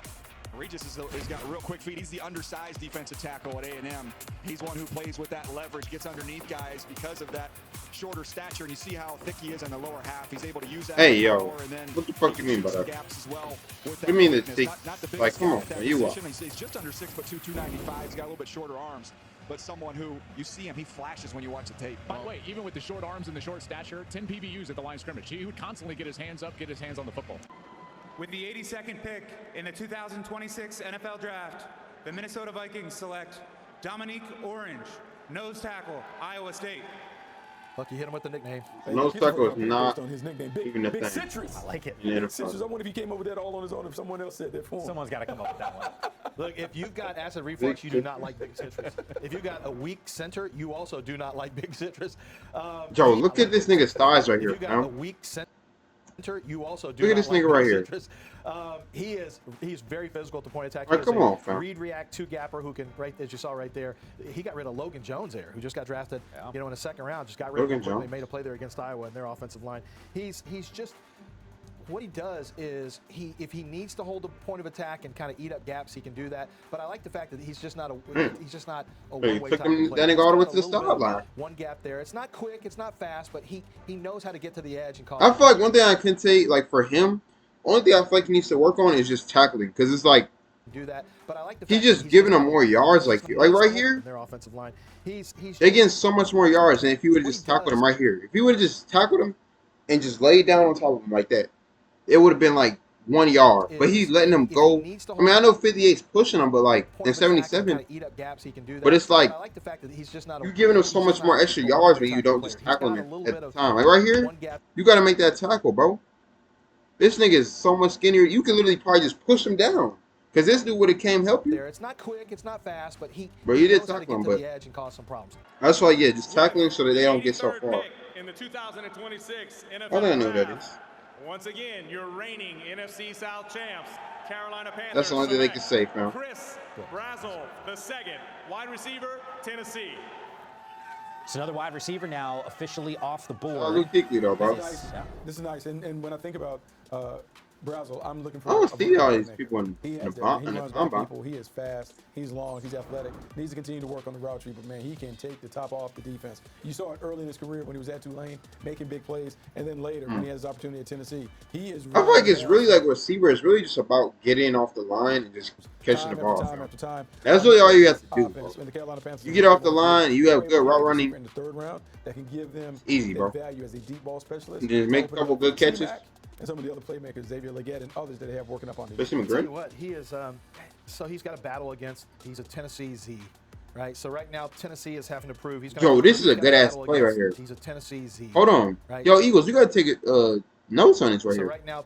L: Regis has got real quick feet. He's the undersized defensive tackle at A&M. He's one who plays with that leverage, gets underneath guys because of that shorter stature. And you see how thick he is in the lower half. He's able to use that.
A: Hey, yo.
L: and then
A: What the fuck
L: he
A: you mean by
L: can shoot
A: that?
L: some gaps as well with
A: You mean
L: that
A: it's
L: quickness.
A: thick?
L: Not the biggest
A: Like, come
L: guy
A: on,
L: at that
A: man, you
L: position. He's just under 6'2", 295. He's got a little bit shorter arms. But someone who, you see him, he flashes when you watch the tape.
M: By the way, even with the short arms and the short stature, 10 PBUs at the line of scrimmage. He would constantly get his hands up, get his hands on the football.
N: With the 82nd pick in the 2026 NFL Draft, the Minnesota Vikings select Dominique Orange, nose tackle, Iowa State.
C: Lucky hit him with the nickname.
A: Nose tackle is not
E: on his nickname.
A: even a
E: Big
A: thing.
E: Citrus.
D: I like it.
A: In the
E: Big Citrus. I
A: NFL.
E: wonder if he came up with that all on his own, if someone else said that for him.
D: Someone's got to come up with that one.
C: Look, if you've got acid reflux, you do not like big citrus. If you got a weak center, you also do not like big citrus.
A: Joe, look at this nigga's thighs right
C: If
A: here,
C: you got a
A: fam.
C: weak center, you also do
A: Look at
C: not
A: this
C: like
A: nigga right
C: big
A: here.
C: citrus. He's very physical at the point of attack.
A: All right, come on, fam.
C: Read, react, two gapper who can, right as you saw right there. He got rid of Logan Jones there, who just got drafted, in the second round. Just got rid
A: Logan
C: of him quickly,
A: Jones.
C: made a play there against Iowa in their offensive line. He's just. What he does is if he needs to hold the point of attack and kind of eat up gaps, he can do that. But I like the fact that he's just not a
A: Hey,
C: one-way
A: took
C: type
A: him
C: of player.
A: that nigga
C: He's
A: all the way
C: got
A: to the
C: a little bit of
A: sideline.
C: one gap there. It's not quick, it's not fast, but he knows how to get to the edge and cause.
A: I feel like one thing I can say, like for him, only thing I feel like he needs to work on is just tackling, because it's like
C: do that, but I like the
A: he's
C: fact
A: just
C: that
A: giving them more yards. Like right here,
C: their offensive line. He's
A: they're getting so much more yards than if you would have just tackled him right here. If you would have just tackled him and just laid down on top of him like that, it would have been like 1 yard. But he's letting them go. I mean, I know 58's pushing him, but like in 77. But it's like you're giving him so much more extra yards when you don't just tackle him at the time. Like right here, you got to make that tackle, bro. This nigga is so much skinnier. You can literally probably just push him down. Because this dude would have came help you.
C: It's not quick, it's not fast, but he
A: did
C: knows how to
A: tackle him,
C: get to
A: but
C: the edge and cause some problems.
A: That's why, yeah, just tackle him so that they don't get so far.
F: In the 2026 NFL
A: I don't know who that
F: Draft.
A: is.
F: Once again, your reigning NFC South champs, Carolina Panthers.
A: That's the only thing they can say, fam.
F: Chris Brazzell, the second wide receiver, Tennessee.
D: It's another wide receiver now officially off the board.
A: Oh, Luke Kuechly, though, bro.
E: This is nice. And when I think about Brazzell, I'm looking for.
A: I don't see all these people in
E: He
A: the
E: has that.
A: bomb.
E: He runs by people. He is fast. He's long. He's athletic. Needs to continue to work on the route tree, but man, he can take the top off the defense. You saw it early in his career when he was at Tulane, making big plays, and then later when he has his opportunity at Tennessee, he is.
A: I feel like it's really like receiver. It's really just about getting off the line and just catching the ball.
E: Time after time.
A: That's really all you have to do, bro.
E: The Carolina Panthers,
A: You get off the line, you have good route running.
E: In the third round, that can give them
A: easy, bro.
E: value as a deep ball specialist.
A: And just make a couple good catches.
E: And some of the other playmakers, Xavier Legette and others that they have working up on
A: Especially
C: I'll tell
A: McGregor.
C: you what, he is. So he's got a battle against. He's a Tennessee Z, right? So right now Tennessee is having to prove he's.
A: Yo, this is a good ass play right here.
C: He's a Tennessee Z.
A: Hold on,
C: right?
A: yo, Eagles, you gotta take it. Notes on this right
C: So
A: here.
C: right now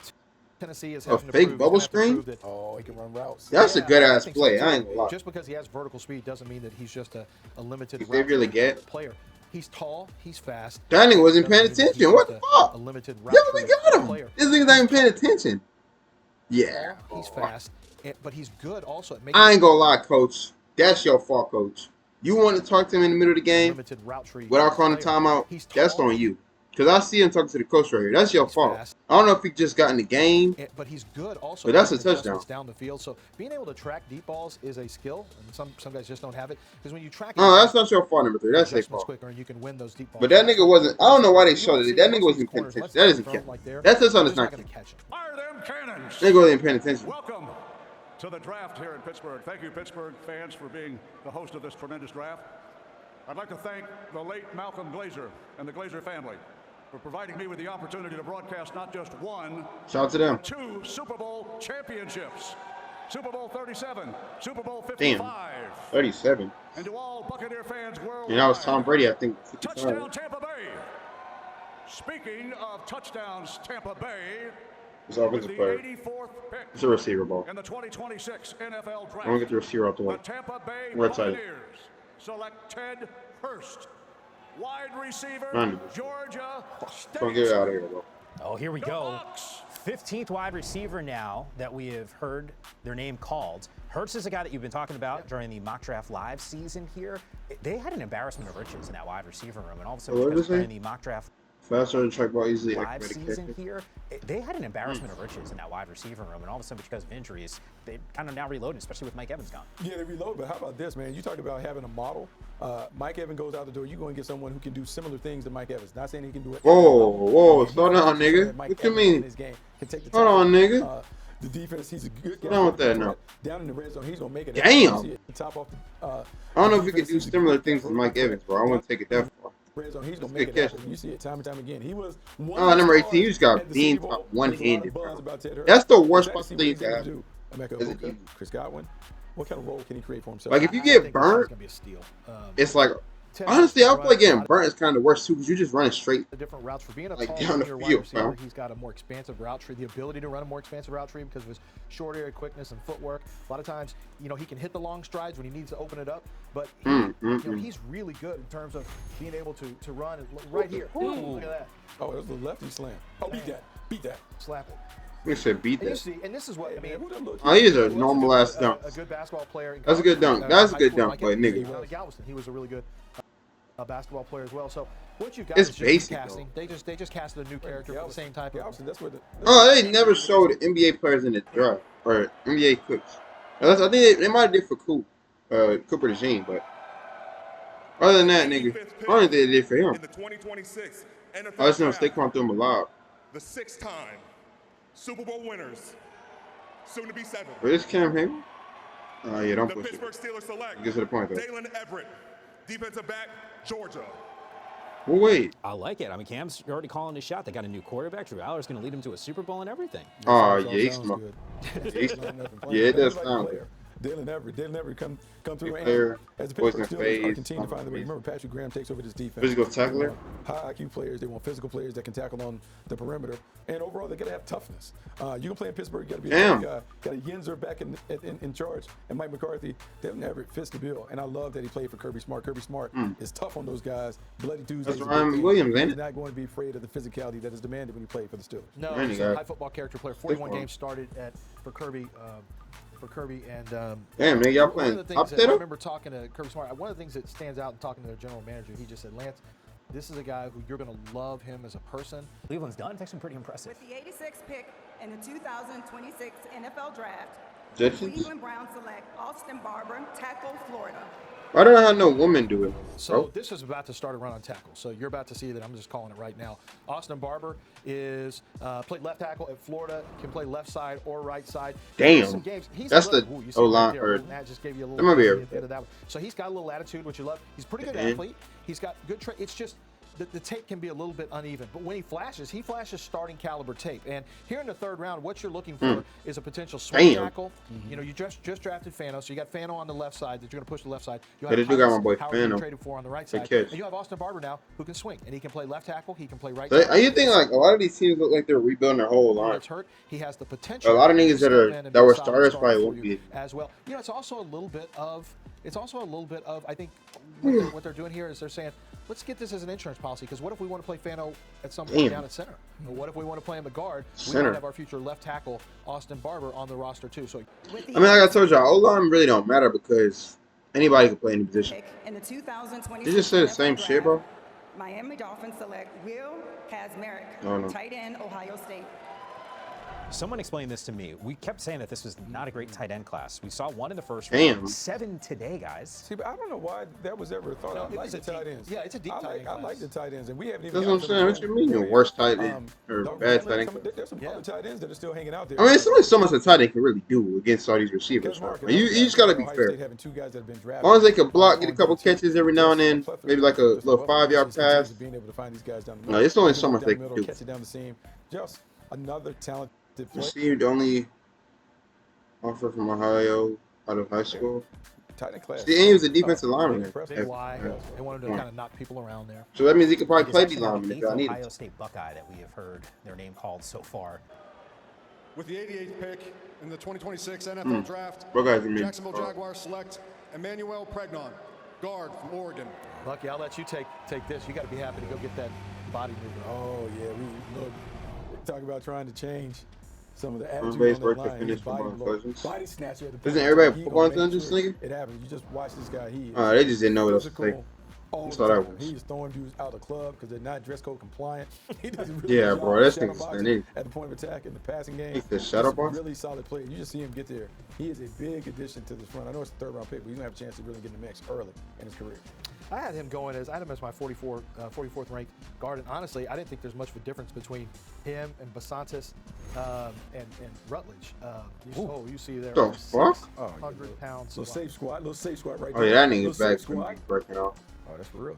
C: Tennessee is
A: A
C: having to
A: fake
C: prove,
A: bubble
C: he's gonna have to
A: screen?
C: prove that-
E: Oh, he can run routes.
A: That's a good ass
C: think so,
A: play.
C: too.
A: I ain't gonna lie.
C: Just because he has vertical speed doesn't mean that he's just a limited
A: Xavier
C: route
A: Legette.
C: player. He's tall, he's fast.
A: That nigga wasn't paying
C: Doesn't mean that he's
A: attention. What
C: just
A: the fuck?
C: A limited route
A: Yeah, we
C: tree
A: got him.
C: player.
A: This nigga's not even paying attention. Yeah.
C: He's fast, but he's good also at making
A: I ain't gonna lie, coach. That's your fault, coach. You want to talk to him in the middle of the game
C: limited route tree
A: without calling a
C: player.
A: timeout?
C: He's
A: That's
C: tall,
A: on you. Because I see him talking to the coach right here. That's your fault. I don't know if he just got in the game.
C: But he's good also.
A: But that's
C: at
A: a
C: making
A: touchdown.
C: adjustments down the field. So being able to track deep balls is a skill, and some guys just don't have it. Because when you track,
A: No, that's not your fault, number 3. That's their
C: adjustments
A: fault.
C: quicker, and you can win those deep balls.
A: But that nigga wasn't. I don't know why they showed it. That nigga wasn't paying attention. That isn't count. That's just on his not count.
F: Fire them cannons.
A: Nigga wasn't paying attention.
F: Welcome to the draft here in Pittsburgh. Thank you, Pittsburgh fans, for being the host of this tremendous draft. I'd like to thank the late Malcolm Glazer and the Glazer family for providing me with the opportunity to broadcast not just one,
A: Shout out to them.
F: but 2 Super Bowl championships. Super Bowl 37, Super Bowl 55.
A: Damn. 37.
F: And to all Buccaneer fans worldwide.
A: And that was Tom Brady, I think. 55.
F: Touchdown Tampa Bay. Speaking of touchdowns, Tampa Bay
A: It's offensive player.
F: 84th pick
A: It's a receiver ball.
F: in the 2026 NFL Draft.
A: I'm gonna get the receiver out the way.
F: The Tampa Bay
A: We're excited.
F: Buccaneers select Ted Hurst, wide receiver,
A: Run.
F: Georgia
A: Don't get it out of here, bro.
D: Oh, here we go. 15th wide receiver now that we have heard their name called. Hurts is a guy that you've been talking about during the Mock Draft Live season here. They had an embarrassment of riches in that wide receiver room, and all of a sudden,
A: What
D: because
A: did it
D: during
A: say?
D: the Mock Draft
A: Faster than track ball easily.
D: Live
A: Acrobatic
D: season
A: catches.
D: here, they had an embarrassment of riches in that wide receiver room, and all of a sudden, because of injuries, they kind of now reloaded, especially with Mike Evans gone.
E: Yeah, they reload, but how about this, man? You talked about having a model. Mike Evans goes out the door. You're going to get someone who can do similar things to Mike Evans. Not saying he can do it.
A: Whoa, slow down, nigga.
E: Mike
A: What you
E: Evans
A: mean?
E: in his game can take the
A: Hold
E: top.
A: on, nigga.
E: The defense, he's a good guy.
A: Down with that now.
E: Down in the red zone, he's going to make it.
A: Damn.
E: You see it, the top off the,
A: I don't know if he
E: defense,
A: could do
E: he's a
A: similar
E: good
A: things
E: guy.
A: to Mike Evans, bro. I wouldn't take it that far.
E: Red zone, he's
A: That's
E: going
A: a
E: to make
A: good
E: it
A: catch.
E: happen. You see it time and time again. He was one
A: Oh, number
E: of the
A: 18, you just got
E: at the
A: beamed
E: Super Bowl.
A: up one-handed,
E: There's a lot of
A: bro.
E: buzz about Ted Hurst.
A: That's the worst
E: Exactly
A: possible
E: what
A: thing
E: he's
A: to
E: gonna
A: happen.
E: do. Emeka
A: As an
E: Egbuka,
A: Eagle.
E: Chris Godwin. What kind of role can he create for himself?
A: Like, if you
C: I
A: get
C: think
A: burnt,
C: it's gonna be a steal.
A: it's like,
C: Ted
A: honestly, I
C: Hurst
A: feel like
C: runs a
A: getting
C: lot
A: burnt is kind of worse, too, because you're just running straight.
C: The different routes for being a
A: Like,
C: tall
A: down the
C: senior wide
A: field,
C: receiver.
A: fam.
C: He's got a more expansive route tree, the ability to run a more expansive route tree because of his short area quickness and footwork. A lot of times, he can hit the long strides when he needs to open it up, but he's really good in terms of being able to run right here. Look at that.
E: Oh, it was the lefty slam. Oh, beat that. Beat that.
C: Slap it.
A: We said beat
C: And you
A: that.
C: see, and this is what I mean.
A: Oh, he is a normal ass dunk.
C: A good basketball player. In
A: That's a good
C: college,
A: dunk. That's a
C: high
A: good
C: school,
A: dunk,
C: Mike
A: but
C: Evans,
A: nigga.
C: down at Galveston, he was a really good basketball player as well. So what you got
A: It's
C: is just
A: basic,
C: casting. They just casted a new character for the same type of.
E: That's where the
A: Oh, they never showed NBA players in the draft or NBA clips. I think they might have did for Cooper DeJean, but other than that, nigga, I don't think they did for him.
J: In the 2026 NFL
A: I just know
J: Draft,
A: Saquon threw him a lot.
J: the 6th time
F: Super Bowl winners, soon to be 7.
A: Where is Cam Hayward? Oh, yeah, don't
F: The
A: push it.
F: Pittsburgh Steelers select
A: Get to the point, though.
F: Dalen Everett, defensive back, Georgia.
A: Well, wait.
D: I like it. I mean, Cam's already calling his shot. They got a new quarterback. Drew Aller's going to lead him to a Super Bowl and everything.
A: Oh, yeah, he's smart. Yeah, it does sound good.
E: Dalen Everett come through
A: Good player,
E: and as the
A: voice
E: Pittsburgh
A: in
E: Steelers are
A: phase,
E: continue to find the way. Remember, Patrick Graham takes over this defense.
A: Physical tackler.
E: High IQ players. They want physical players that can tackle on the perimeter. And overall, they got to have toughness. You can play in Pittsburgh, you got to be a tough guy. Got a Yinzer back in charge, and Mike McCarthy. Dalen Everett fits the bill. And I love that he played for Kirby Smart. Kirby Smart is tough on those guys. Bloody Tuesdays.
A: That's Ryan Williams, ain't it?
E: He's not going to be afraid of the physicality that is demanded when he played for the Steelers.
C: No, he's a high football character player. 41 games started for Kirby. And
A: damn, man, y'all playing
C: I remember talking to Kirby Smart. One of the things that stands out in talking to their general manager, he just said, Lance, this is a guy who you're going to love him as a person.
D: Cleveland's done. It's actually pretty impressive.
O: With the 86th pick in the 2026 NFL Draft,
A: Judkins?
O: Cleveland Browns select Austin Barber, tackle, Florida.
A: I don't know how no woman do it.
C: So this is about to start a run on tackle. So you're about to see that. I'm just calling it right now. Austin Barber is played left tackle at Florida. Can play left side or right side.
A: Damn.
C: Some games.
A: That's the O-line.
C: That just gave you a
A: That might be
C: little bit of that one. So he's got a little attitude, which you love. He's a pretty good athlete. He's got good. It's just the tape can be a little bit uneven, but when he flashes starting caliber tape. And here in the third round, what you're looking for is a potential swing tackle. You know, you just drafted Fano, so you got Fano on the left side that you're going to push the left side. You have
A: got my boy
C: Howard
A: Fano.
C: traded for on the right side,
A: catch.
C: and you have Austin Barber now who can swing, and he can play left tackle, he can play right.
A: So, you think like a lot of these teams look like they're rebuilding their whole line?
C: Gets hurt. He has the potential.
A: A lot of niggas that were starters probably won't be
C: as well. You know, it's also a little bit of. I think what they're doing here is they're saying, let's get this as an insurance policy, because what if we want to play Fano at some point down at center? Or what if we want to play him at guard? We might have our future left tackle, Austin Barber, on the roster too. So,
A: I mean, like I told y'all, O-line really don't matter because anybody can play any position.
O: In the 2026
A: You just said the same shit, bro.
O: Miami Dolphins select Will Kazmarek, tight end, Ohio State.
D: Someone explained this to me. We kept saying that this was not a great tight end class. We saw one in the first
A: Damn.
D: round. 7 today, guys.
E: See, but I don't know why that was ever thought of. I like the tight ends.
C: Yeah, it's a deep tight end
E: I like the tight ends, and we haven't even.
A: That's what I'm saying. What you mean, the worst tight end or bad tight end?
E: There's some other tight ends that are still hanging out there.
A: I mean, it's only so much a tight end can really do against all these receivers. You just got to be fair. As long as they can block, get a couple catches every now and then, maybe like a little 5-yard pass.
E: Being able to find these guys down the
A: No, it's only so much they can do.
E: Catch it down the seam. Just another talented player.
A: Received only offer from Ohio out of high school.
E: Tight end class.
A: See, he was a defensive lineman.
C: Big Y. They wanted to kind of knock people around there.
A: So that means he could probably
D: He's
A: play
D: actually
A: D
D: the
A: lineman if
D: 8th
A: y'all need
D: Ohio
A: it.
D: State Buckeye that we have heard their name called so far.
K: With the 88th pick in the 2026 NFL Draft,
A: Buckeyes are
K: Jacksonville Jaguars select Emmanuel Pregnon, guard from Oregon.
C: Lucky, I'll let you take this. You got to be happy to go get that body moving.
E: Oh yeah, we talk about trying to change some of the attitude
A: base
E: on
A: work
E: that
A: to
E: line.
A: finish
E: His body,
A: football inclusions.
E: body snatcher at the point.
A: Isn't everybody
E: He
A: football
E: gonna make
A: intelligence, nigga?
E: It happens. You just watch this guy. He is
A: They just didn't know what else to
E: physical
A: say.
E: all
A: That's
E: the
A: all that
E: time.
A: was.
E: He is throwing dudes out of the club because they're not dress code compliant. He does a really
A: Yeah,
E: good job
A: bro,
E: of
A: that's
E: shadow
A: niggas
E: boxing
A: standing.
E: at the point of attack in the passing game.
A: He's the shadow
E: He's a
A: box?
E: really solid player. You just see him get there. He is a big addition to this front. I know it's a third round pick, but he's gonna have a chance to really get in the mix early in his career.
C: I had him as my 44th ranked guard, and honestly, I didn't think there's much of a difference between him and Basantis and Rutledge. You see there,
A: The fuck?
C: 100 pounds.
E: Little safe squat right
A: Oh
E: there.
A: yeah, that
E: Little
A: nigga's
E: safe
A: back
E: squat.
A: from breaking off.
E: Oh, that's for real.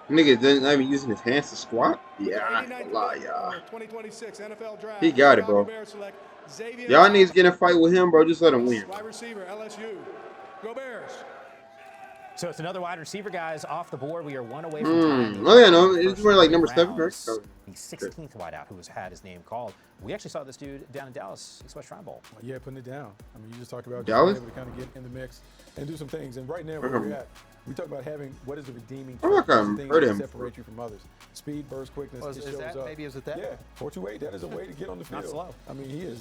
A: Nigga didn't even using his hands to squat. Yeah, I ain't gonna lie, y'all.
F: 2026 NFL Draft.
A: He got it, bro.
F: Bears select Xavier
A: Y'all need to get in a fight with him, bro. Just let him win.
F: wide receiver, LSU. Go Bears.
D: So it's another wide receiver, guys, off the board. We are one away from tying.
A: Oh yeah, no, it's more like number 7, right?
D: Rounds. The 16th wideout who has had his name called. We actually saw this dude down in Dallas, East-West Shrine Bowl.
E: Yeah, putting it down. I mean, you just talk about
A: Dallas?
E: being able to kind of get in the mix and do some things. And right now, where we're at, we talk about having what is the redeeming
A: I'm not
E: trait,
A: gonna
E: the things
A: hurt
E: that
A: him.
E: separate you from others. Speed, burst, quickness.
C: Oh, is
E: it shows
C: that,
E: up.
C: maybe is it that?
E: Yeah, 4.28. That is a way to get on the field.
D: Not slow.
E: I mean, he is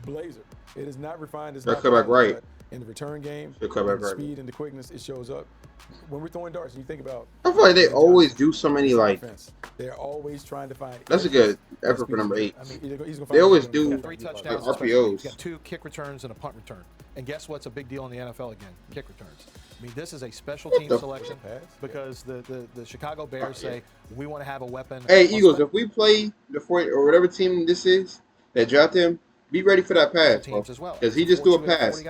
E: blazer. It is not refined. It's
A: That
E: not
A: cut back
E: polished,
A: right.
E: but in the return game,
A: Should cut back
E: the
A: right.
E: speed and the quickness, it shows up. When we're throwing darts, and you think about,
A: I feel like they always do so many like.
E: offense, they're always trying to find.
A: That's a good effort for number 8.
E: I mean, he's gonna
A: They always
E: find
A: do
C: 3
A: like
C: touchdowns.
A: RPOs.
C: He's got 2 kick returns and a punt return. And guess what's a big deal in the NFL again? Kick returns. I mean, this is a special team
A: the
C: selection because the Chicago Bears say we want to have a weapon.
A: Hey
C: on
A: Eagles,
C: special-
A: if we play the 40 or whatever team this is, that drafted him, be ready for that pass, bro. Because he just threw a pass.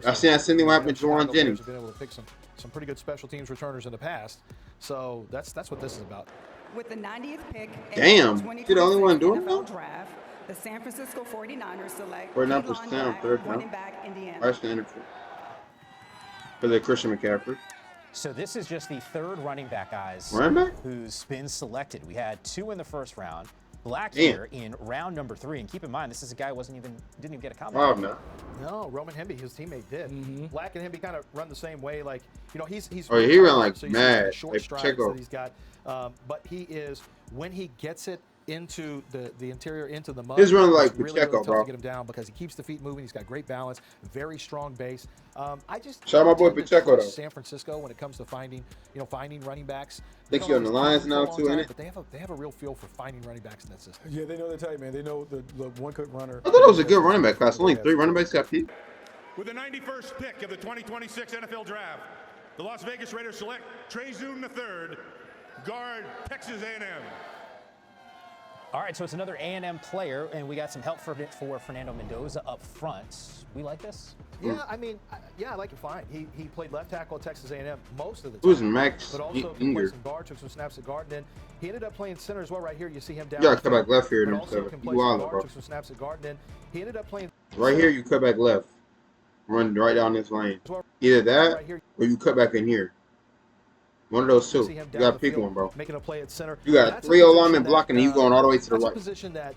A: I seen that same thing happen to Juwan Jennings.
C: Been able to pick some pretty good special teams returners in the past. So that's what this is about.
O: With the 90th pick
A: Damn,
O: in
A: you're the only one doing
O: NFL
A: that?
O: draft, the San Francisco 49ers select
A: 49%
O: Elon Black,
A: third
O: running
A: down.
O: back, Indiana.
A: Washington for the Christian McCaffrey.
D: So this is just the third running back, guys,
A: Running back?
D: who's been selected. We had 2 in the first round. Black
A: Damn.
D: here in round number 3, and keep in mind this is a guy who didn't even get a combine.
A: Oh no.
C: No, Roman Hemby, his teammate, did. Black and Hemby kind of run the same way. Like, you know, he's.
A: Oh, he ran like
C: so you see the
A: mad.
C: short
A: Like
C: strides
A: Pacheco.
C: that he's got, but he is when he gets it into the interior, into the mud.
A: He's running like
C: it's really,
A: Pacheco,
C: really tough
A: bro.
C: to get him down because he keeps the feet moving. He's got great balance, very strong base. I just
A: Shout out my boy
C: tend to
A: Pacheco,
C: trust
A: though.
C: San Francisco when it comes to finding running backs.
A: Think
C: They've
A: he on the
C: always
A: Lions
C: done
A: now
C: for a long
A: too,
C: time,
A: innit?
C: But they have a real feel for finding running backs in that system.
E: Yeah, they know they're tight, man. They know the one quick runner.
A: I thought it was a good running back class. Only 3 running backs got picked.
F: With the 91st pick of the 2026 NFL Draft, the Las Vegas Raiders select Trey Zoon III, guard, Texas A&M.
D: All right, so it's another A&M player, and we got some help for Fernando Mendoza up front. We like this?
C: Yeah, I mean, I like it fine. He played left tackle at Texas A&M most of the time.
A: Who's Max
C: But also
A: Inger?
C: played some guard, took some snaps at guard, and then he ended up playing center as well. Right here, you see him down.
A: You gotta
C: the
A: cut
C: field,
A: back left here,
C: but
A: them
C: also
A: stuff.
C: can
A: You
C: play some
A: wild,
C: guard,
A: bro.
C: took some snaps at guard, and then he ended up playing.
A: Right here, you cut back left. Run right down this lane. Either that or you cut back in here. One of those two.
C: See him
A: You
C: down
A: gotta
C: the
A: pick
C: field,
A: one, bro.
C: Making a play at center.
A: You got
C: That's a
A: 3 O
C: position
A: linemen
C: that,
A: blocking and you going all the way to the
C: that's
A: right.
C: a position that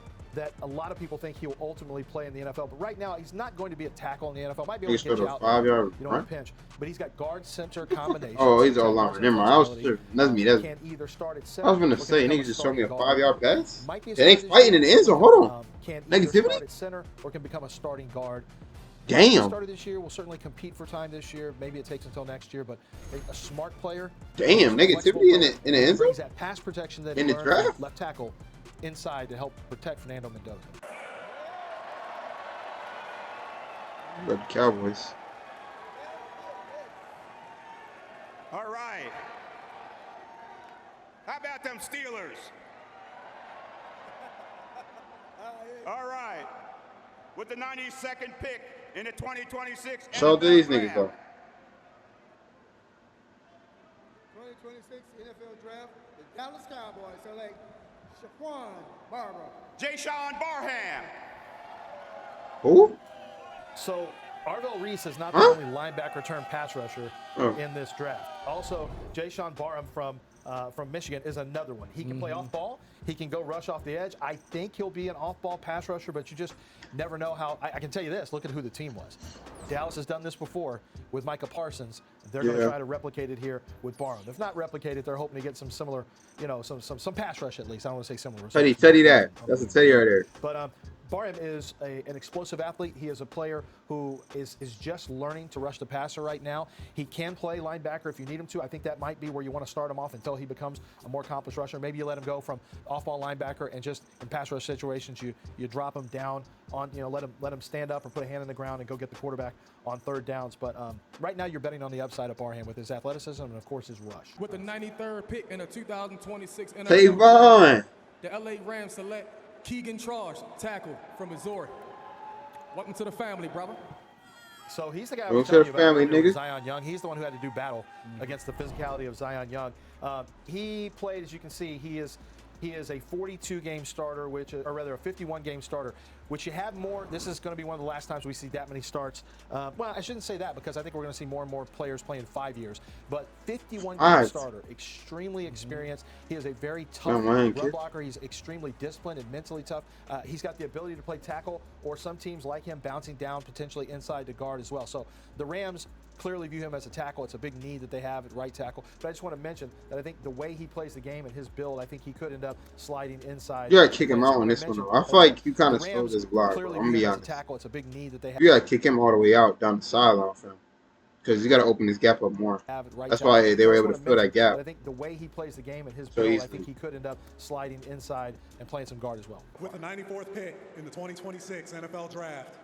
C: a lot of people think he'll ultimately play in the NFL. But right now, he's not going to be a tackle in the NFL. Might be able
A: He's
C: to get
A: sort
C: you
A: of
C: out
A: 5-yard,
C: in a
A: right?
C: pinch. But he's got guard center combination.
A: Oh, he's all lineman. Never mind. I was sure. That's me. That's me.
C: Can either start at
A: I
C: center
A: was gonna
C: or
A: say,
C: can
A: niggas
C: become
A: just showed me a
C: starting
A: 5-yard
C: guard.
A: pass.
C: Might be a
A: It ain't
C: starting
A: fighting in the end zone. Hold on.
C: Can either
A: Negativity?
C: start at center or can become a starting guard.
A: Damn.
C: Started this year, will certainly compete for time this year. Maybe it takes until next year, but a smart player.
A: Damn, negativity in the end zone?
C: Brings that pass protection that
A: In
C: he
A: the
C: learned
A: draft?
C: at left tackle inside to help protect Fernando Mendoza.
A: But the Cowboys.
J: All right. How about them Steelers? All right. With the 92nd pick in the 2026
A: Show to these niggas though.
P: 2026 NFL Draft, the Dallas Cowboys select Shaquan Barber.
J: Ja'Shawn Barham.
A: Who?
C: So Arvell Reese is not
A: Huh?
C: the only linebacker turned pass rusher
A: Oh.
C: in this draft. Also, Ja'Shawn Barham from Michigan is another one. He can play off ball. He can go rush off the edge. I think he'll be an off-ball pass rusher, but you just never know how. I can tell you this. Look at who the team was. Dallas has done this before with Micah Parsons. They're going to
A: Yeah.
C: try to replicate it here with Barham. If not replicate it, they're hoping to get some similar, some pass rush at least. I don't want to say similar.
A: Teddy that. That's a Teddy right there.
C: But Barham is an explosive athlete. He is a player who is just learning to rush the passer right now. He can play linebacker if you need him to. I think that might be where you want to start him off until he becomes a more accomplished rusher. Maybe you let him go from off-ball linebacker and just in pass rush situations you drop him down on, let him stand up or put a hand in the ground and go get the quarterback on third downs. But right now you're betting on the upside of Barham with his athleticism and of course his rush.
Q: With the 93rd pick in the 2026 NFL
A: Tavon.
Q: the LA Rams select Keegan Charge, tackle from Missouri. Welcome to the family, brother.
C: So he's the guy
A: Welcome
C: who's
A: to
C: telling
A: the
C: you about
A: family,
C: earlier with
A: nigga.
C: Zion Young. He's the one who had to do battle against the physicality of Zion Young. He played, as you can see, he is a 42-game starter, or rather a 51-game starter, which you have more. This is going to be one of the last times we see that many starts. Well, I shouldn't say that because I think we're going to see more and more players playing 5 years. But 51-game starter, extremely experienced. He is a very tough run blocker. He's extremely disciplined and mentally tough. He's got the ability to play tackle, or some teams like him bouncing down potentially inside to guard as well. So the Rams clearly view him as a tackle. It's a big need that they have at right tackle. But I just want to mention that I think the way he plays the game and his build, I think he could end up sliding inside.
A: You gotta kick him out on this one though. I feel like you kind of stole this block, bro.
C: Clearly
A: I'm gonna
C: view
A: be
C: him as a
A: honest.
C: tackle. It's a big need that they have.
A: You gotta kick him all the way out down the sideline for him. Because you gotta open this gap up more. That's why they were able to fill that gap.
C: I think the way he plays the game and his
A: So
C: build, I
A: easily.
C: think he could end up sliding inside and playing some guard as well.
K: With the 94th pick in the 2026 NFL Draft,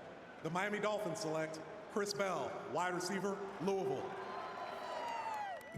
K: the Miami Dolphins select Chris Bell, wide receiver, Louisville.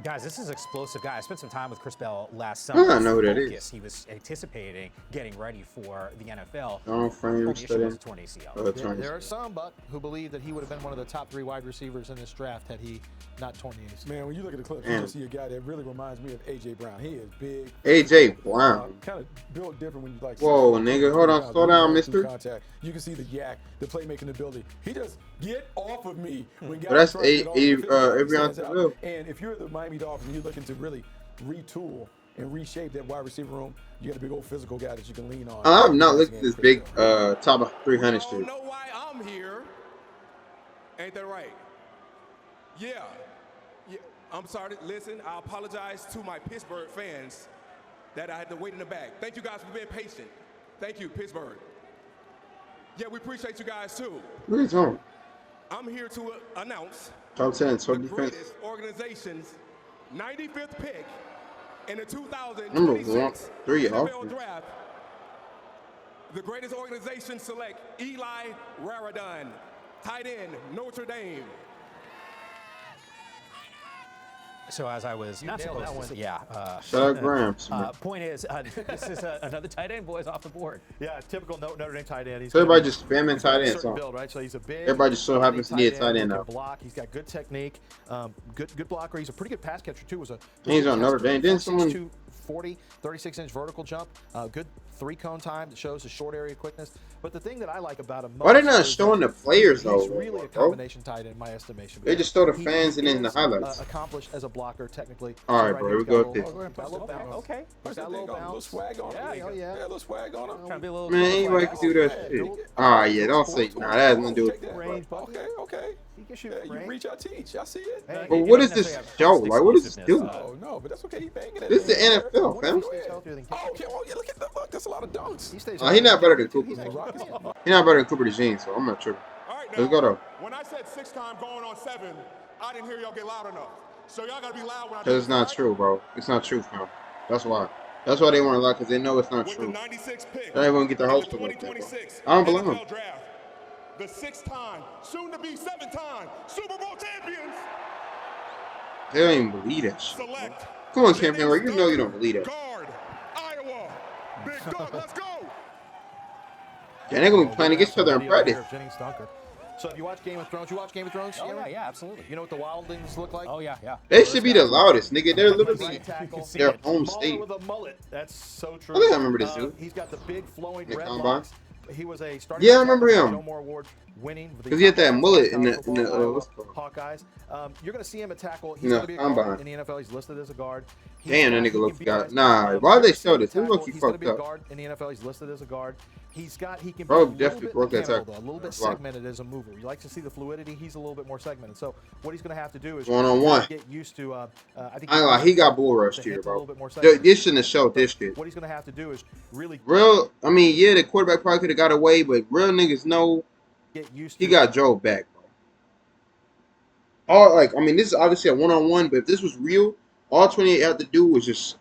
D: Guys, this is an explosive guy. I spent some time with Chris Bell last summer.
A: I know who that is.
D: He was anticipating getting ready for the NFL.
A: Don't
C: There are some, Buck, who believe that he would have been one of the top 3 wide receivers in this draft had he not torn the ACL.
E: Man, when you look at the clips, you just see a guy that really reminds me of A.J. Brown. He is big.
A: A.J. Brown.
E: Kind of built different when you like.
A: Whoa, nigga, hold on, slow down, mister.
E: Contact. You can see the yak, the playmaking ability. He just get off of me when guys.
A: But that's
E: Adrian
A: Seville.
E: And if you're the Miami Dolphins, and you're looking to really retool and reshape that wide receiver room. You got a big old physical guy that you can lean on.
A: I'm not looking at this big top of 300 shit.
R: You know why I'm here? Ain't that right? Yeah. I'm sorry. Listen, I apologize to my Pittsburgh fans that I had to wait in the back. Thank you guys for being patient. Thank you, Pittsburgh. Yeah, we appreciate you guys too.
A: What are you talking?
R: I'm here to announce
A: top 10, so
R: the
A: defense.
R: greatest organization's 95th pick in the 2026 NFL Draft. The greatest organization select Eli Raridon, tight end, Notre Dame.
D: So as I was not supposed to,
A: Shut up, Grams.
D: Point is, this is another tight end, boys, off the board.
C: Yeah, typical Notre Dame tight end.
A: So everybody just spamming tight end.
C: So build, right? So he's a big.
A: Everybody just so happens to need a tight end now.
C: Block. He's got good technique, good blocker. He's a pretty good pass catcher too.
A: He's on Notre Dame. Didn't someone
C: 40, 36-inch vertical jump, good 3-cone time that shows his short area quickness. But the thing that I like about him,
A: why they not showing the players though?
C: He's really a combination tight end in my estimation.
A: They just throw the fans and then the highlights.
C: Accomplished as a blocker technically.
A: All right, bro. Here we go.
D: Okay.
C: He's got a little bounce.
E: Little swag on him.
C: Yeah.
E: A little swag on him.
D: Trying to be a little.
A: Man, anybody can do that shit. Ah, yeah. Don't say nah. That has nothing to do with that.
E: Okay.
C: He can shoot
E: you reach, I teach. I see it.
A: But what is this show? Like, what is this doing?
E: Oh no, but that's okay. He banging it.
A: This is the NFL, fam.
E: Okay, well, yeah, look at that. Look, that's a lot of dunks.
A: He's not better than Cooper. He's not better than Cooper DeJean, so I'm not tripping. Let's go though.
J: When I said 6 times going on 7, I didn't hear y'all get loud enough. So y'all gotta be loud when I.
A: Because it's not true, bro. It's not true, fam. That's why. That's why they want to lie, because they know it's not true. They won't get their hopes up like that, I don't believe them.
J: The 6th time, soon to be 7th time, Super Bowl champions.
A: They don't even believe that shit. Come on, Cam Hayward. You know you don't believe that.
J: Guard, Iowa. Big dog, let's go.
A: Yeah, they're going to be playing against each other in practice.
C: So if you watch Game of Thrones,
D: Oh, yeah, absolutely.
C: You know what the Wildlings look like?
D: Oh, yeah.
A: They should be the loudest, nigga. They're literally their home state.
C: With a mullet. That's so true.
A: I think I remember this dude.
C: He's got the big flowing
A: The
C: red
A: combine.
C: locks. He was a starting.
A: Yeah, I remember him.
C: No More Award winning.
A: Because he had that mullet in the what's it called?
C: Hawkeyes. You're going to see him at tackle. He's
A: No,
C: going to be a
A: combine.
C: guard in the NFL. He's listed as a guard.
A: Damn, that nigga looks got. Nah, why they show this? He looks
C: He's going to
A: fucked
C: be a
A: up.
C: guard in the NFL. He's listed as a guard. He can
A: Bro,
C: be a
A: definitely broke that
C: little bit
A: tackle.
C: a little bit
A: That's why.
C: segmented as a mover. You like to see the fluidity. He's a little bit more segmented. So what he's going to have to do is
A: One-on-one.
C: get used to. I think
A: I ain't lie, he got bull rushed
C: the
A: here,
C: hits a
A: bro.
C: little bit more segmented.
A: This shouldn't have showed this shit.
C: What he's going to have to do is really
A: I mean, yeah, the quarterback probably could have got away, but real niggas know
C: get used
A: he
C: to.
A: got Joe back, bro. All I mean, this is obviously a one-on-one, but if this was real, all 28 had to do was just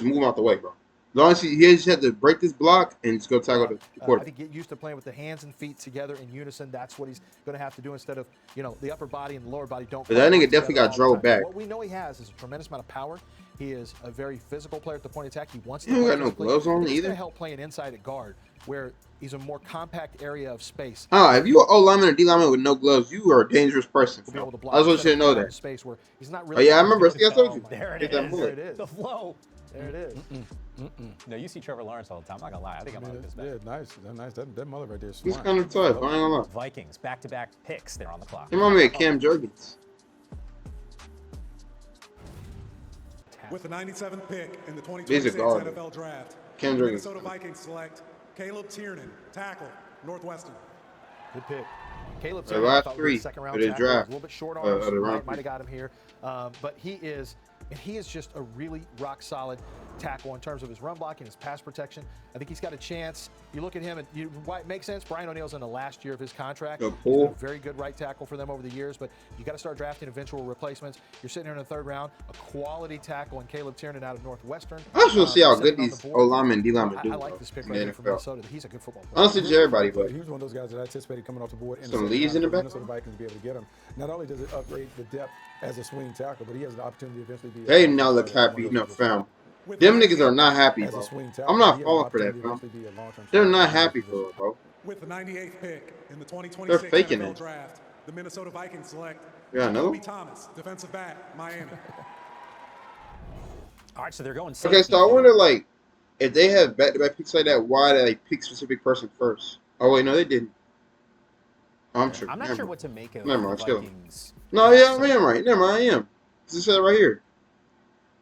A: move out the way, bro. As long as he just had to break this block and just go tackle the
C: I
A: quarterback.
C: think get used to playing with the hands and feet together in unison. That's what he's going to have to do instead of, the upper body and the lower body don't.
A: But that nigga
C: together
A: definitely got
C: all the
A: drove
C: time.
A: back.
C: What we know he has is a tremendous amount of power. He is a very physical player at the point of attack. He wants to
A: He don't
C: play
A: got no
C: physically.
A: gloves on
C: He's
A: either.
C: going to help playing inside at guard, where he's a more compact area of space.
A: If you are O lineman or D lineman with no gloves, you are a dangerous person.
C: Be able to block
A: I just want you to know that.
C: space where he's not
A: Oh
C: really.
A: yeah, I remember. See, I told you.
D: There it
A: Get that
D: is.
A: mullet.
C: There it is.
D: The flow.
C: There it is.
D: No, you see Trevor Lawrence all the time. I'm not going to lie. I think I'm like this back.
E: Yeah, nice. That's nice. That mullet right there is
A: He's
E: smart.
A: kind of tough. I ain't gonna lie.
D: Vikings, back-to-back picks. They're on the clock.
A: He remind me of Cam Jurgens.
K: With the 97th pick in the
A: He's a
K: 2026
A: guard.
K: NFL Draft,
A: Cam
K: the
A: Jurgens.
K: Minnesota Vikings select Caleb Tiernan, tackle, Northwestern.
C: Good pick. Caleb
A: The
C: Tiernan,
A: last
C: I thought was a
A: three
C: second-round
A: of the
C: tackle.
A: draft,
C: A little bit short
A: of the
C: arms.
A: round
C: Might have got him here. But he is just a really rock-solid tackle in terms of his run blocking, his pass protection. I think he's got a chance. You look at him, and why it makes sense. Brian O'Neill's in the last year of his contract. He's been a very good right tackle for them over the years, but you got to start drafting eventual replacements. You're sitting here in the 3rd round, a quality tackle in Caleb Tiernan out of Northwestern.
A: I just want to see how good these O-linemen, D-linemen do.
C: I like this pick right here from Minnesota. He's a good football player.
A: Honestly, to everybody, but
E: he was one of those guys that I anticipated coming off the board.
A: Some leads in the back.
E: Minnesota Vikings be able to get him. Not only does it upgrade the depth as a swing tackle, but he has an opportunity to eventually be.
A: They now look happy enough, fam. Them niggas are not happy, bro. I'm not falling for that, fam. They're not happy for it, bro.
K: With the 98th pick in the 2026
A: They're faking
K: NFL
A: it.
K: Draft, the Minnesota Vikings select
A: Jacoby
K: Thomas, defensive back, Miami.
D: All right, so they're going.
A: Okay, so I wonder, like, if they have back-to-back picks like that, why did they pick specific person first? Oh wait, no, they didn't. Oh, I'm sure.
D: I'm not sure what to make of
A: Never mind,
D: the
A: chill.
D: Vikings.
A: No, yeah, I am right. Never mind, I am. This said right here.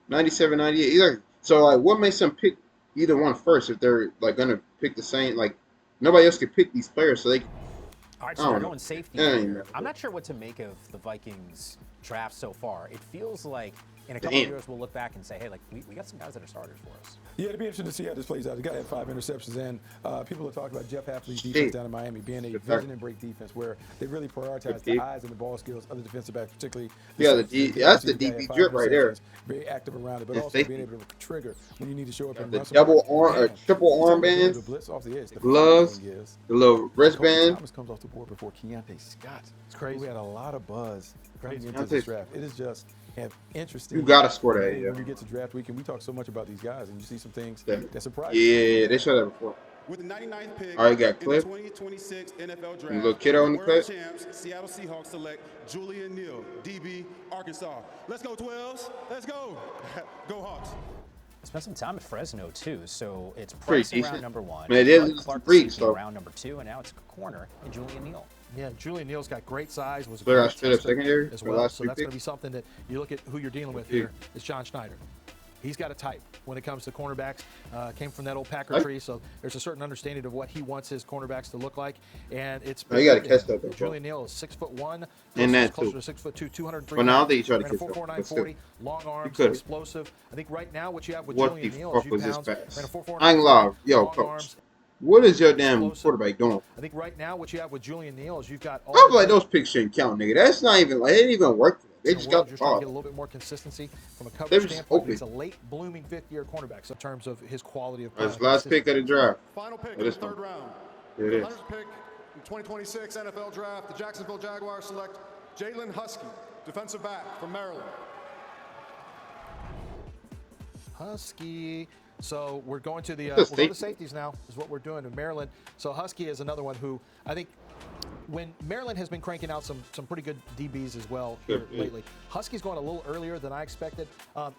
A: 97, 98. Either. So, like, what makes them pick either one first if they're, like, going to pick the same? Like, nobody else could pick these players, so they.
D: All right, so they're going safety.
A: Here.
D: I'm not sure what to make of the Vikings draft so far. It feels like in a couple of years we'll look back and say, hey, like we got some guys that are starters for us.
E: Yeah, it'd be interesting to see how this plays out. The guy had 5 interceptions, and people are talking about Jeff Hafley's defense down in Miami being a vision and break defense where they really prioritize the eyes and the ball skills of the defensive backs, particularly.
A: Yeah, that's the DB drip right there.
E: Very active around it, but also being able to trigger when you need to show up and
A: the
E: run some
A: double arm or triple arm bands, the gloves, the little wristband.
E: Thomas comes off the board before Keontae Scott. It's crazy. We had a lot of buzz coming into this draft. It is just interesting.
A: You gotta score that, yeah.
E: When you get to draft week, and we talk so much about these guys, and you see some things that surprise
A: Yeah, they showed that before.
J: With the 99th pick
A: All right, got Cliff.
J: in the 2026 NFL Draft,
A: Little kiddo in the
J: world
A: clip.
J: champs, Seattle Seahawks select Julian Neal, DB, Arkansas. Let's go, 12s. Let's go. Go Hawks.
D: Spent some time at Fresno too, so it's
A: Pretty
D: Price in
A: decent.
D: round number 1.
A: Man, they did
D: Clark
A: lose
D: Clark
A: to Brees,
D: safety in
A: though.
D: round number 2, and now it's corner and Julian Neal.
C: Yeah, Julian Neal's got great size. Was a
A: Player I
C: great
A: straight up
C: tester
A: secondary
C: as
A: for the
C: well.
A: last
C: So
A: three
C: that's going to be
A: picks.
C: something that you look at who you're dealing with
A: Good
C: here is John Schneider. He's got a type when it comes to cornerbacks. Came from that old Packer
A: Right.
C: tree, so there's a certain understanding of what he wants his cornerbacks to look like. And it's
A: Oh, you gotta catch that, though, bro.
C: Julian Neal is 6'1",
A: And that,
C: closer
A: too.
C: to 6'2", 203.
A: Well, now I don't think he tried to
C: ran a
A: catch that,
C: 4.49
A: but still.
C: 40, long arms,
A: could've.
C: explosive. I think right now what you have with
A: What
C: Julian
A: the
C: Neal
A: fuck
C: is
A: was this
C: pounds.
A: pass?
C: Ran a 4.49
A: I ain't live. Yo,
C: long
A: coach.
C: arms.
A: What is your damn quarterback doing?
C: I think right now what you have with Julian Neal is you've got all
A: I feel like those picks shouldn't count, nigga. That's not even like it didn't even work for them. They
C: in the
A: just
C: world,
A: got the
C: just trying to
A: ball.
C: get a little bit more consistency from a
A: They
C: coverage
A: were just
C: standpoint.
A: open.
C: He's a late blooming 5th-year cornerback so in terms of his quality of
A: That's the last pick of the draft.
K: Final pick
A: It
K: in the
A: is
K: 3rd round.
A: It
K: The
A: is.
K: 100th pick in 2026 NFL Draft, the Jacksonville Jaguars select Jalen Husky, defensive back from Maryland.
C: Husky. So we're going to the
A: Just
C: we'll go to
A: safety.
C: safeties now is what we're doing in Maryland. So Husky is another one who I think when Maryland has been cranking out some pretty good DBs as well here
A: Good,
C: lately. Husky's going a little earlier than I expected.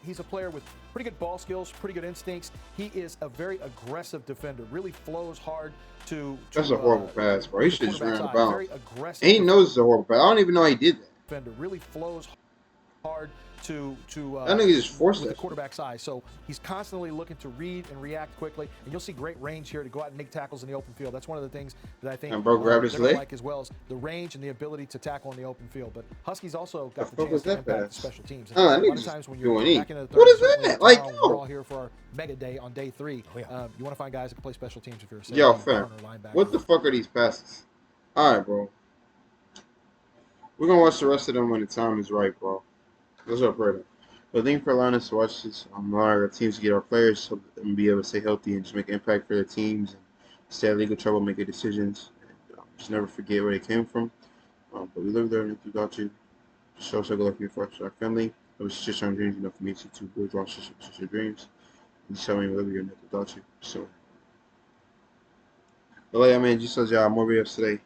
C: He's a player with pretty good ball skills, pretty good instincts. He is a very aggressive defender. Really flows hard to
A: That's a horrible pass, bro. He
C: the
A: should just ran
C: quarterback's
A: out
C: eye.
A: of
C: Very
A: bounds.
C: aggressive
A: And he knows it's a horrible pass. I don't even know he did that.
C: defender. Really flows hard to
A: That nigga just forced
C: with
A: that
C: the quarterback's eye. So he's constantly looking to read and react quickly, and you'll see great range here to go out and make tackles in the open field. That's one of the things that I think
A: And bro grabbed his
C: they're gonna
A: leg?
C: like as well as the range and the ability to tackle in the open field. But Husky's also got
A: The
C: the
A: fuck
C: chance
A: was
C: to
A: that
C: impact
A: pass?
C: special teams.
A: Oh, that
C: a lot
A: nigga's
C: of times when
A: doing
C: you're back
A: E.
C: in the
A: What is
C: certainly
A: that? Like,
C: tomorrow, we're
A: yo.
C: all here for our mega day on day 3.
D: Oh, yeah.
C: You want to find guys that can play special teams if you're a safety,
A: Yo,
C: corner,
A: fam.
C: linebacker.
A: What the fuck are these passes? Alright, bro. We're gonna watch the rest of them when the time is right, bro. What's up, brother? But thank you for allowing us to watch this. Allowing our teams to get our players so and be able to stay healthy and just make an impact for their teams and stay out of legal trouble, make good decisions. And, just never forget where they came from. But we live there and without you. Show us how good luck you for our family. It was just our dreams, for me to build your dreams. And show me we live here without you. So, but like I mean, just told y'all more videos today.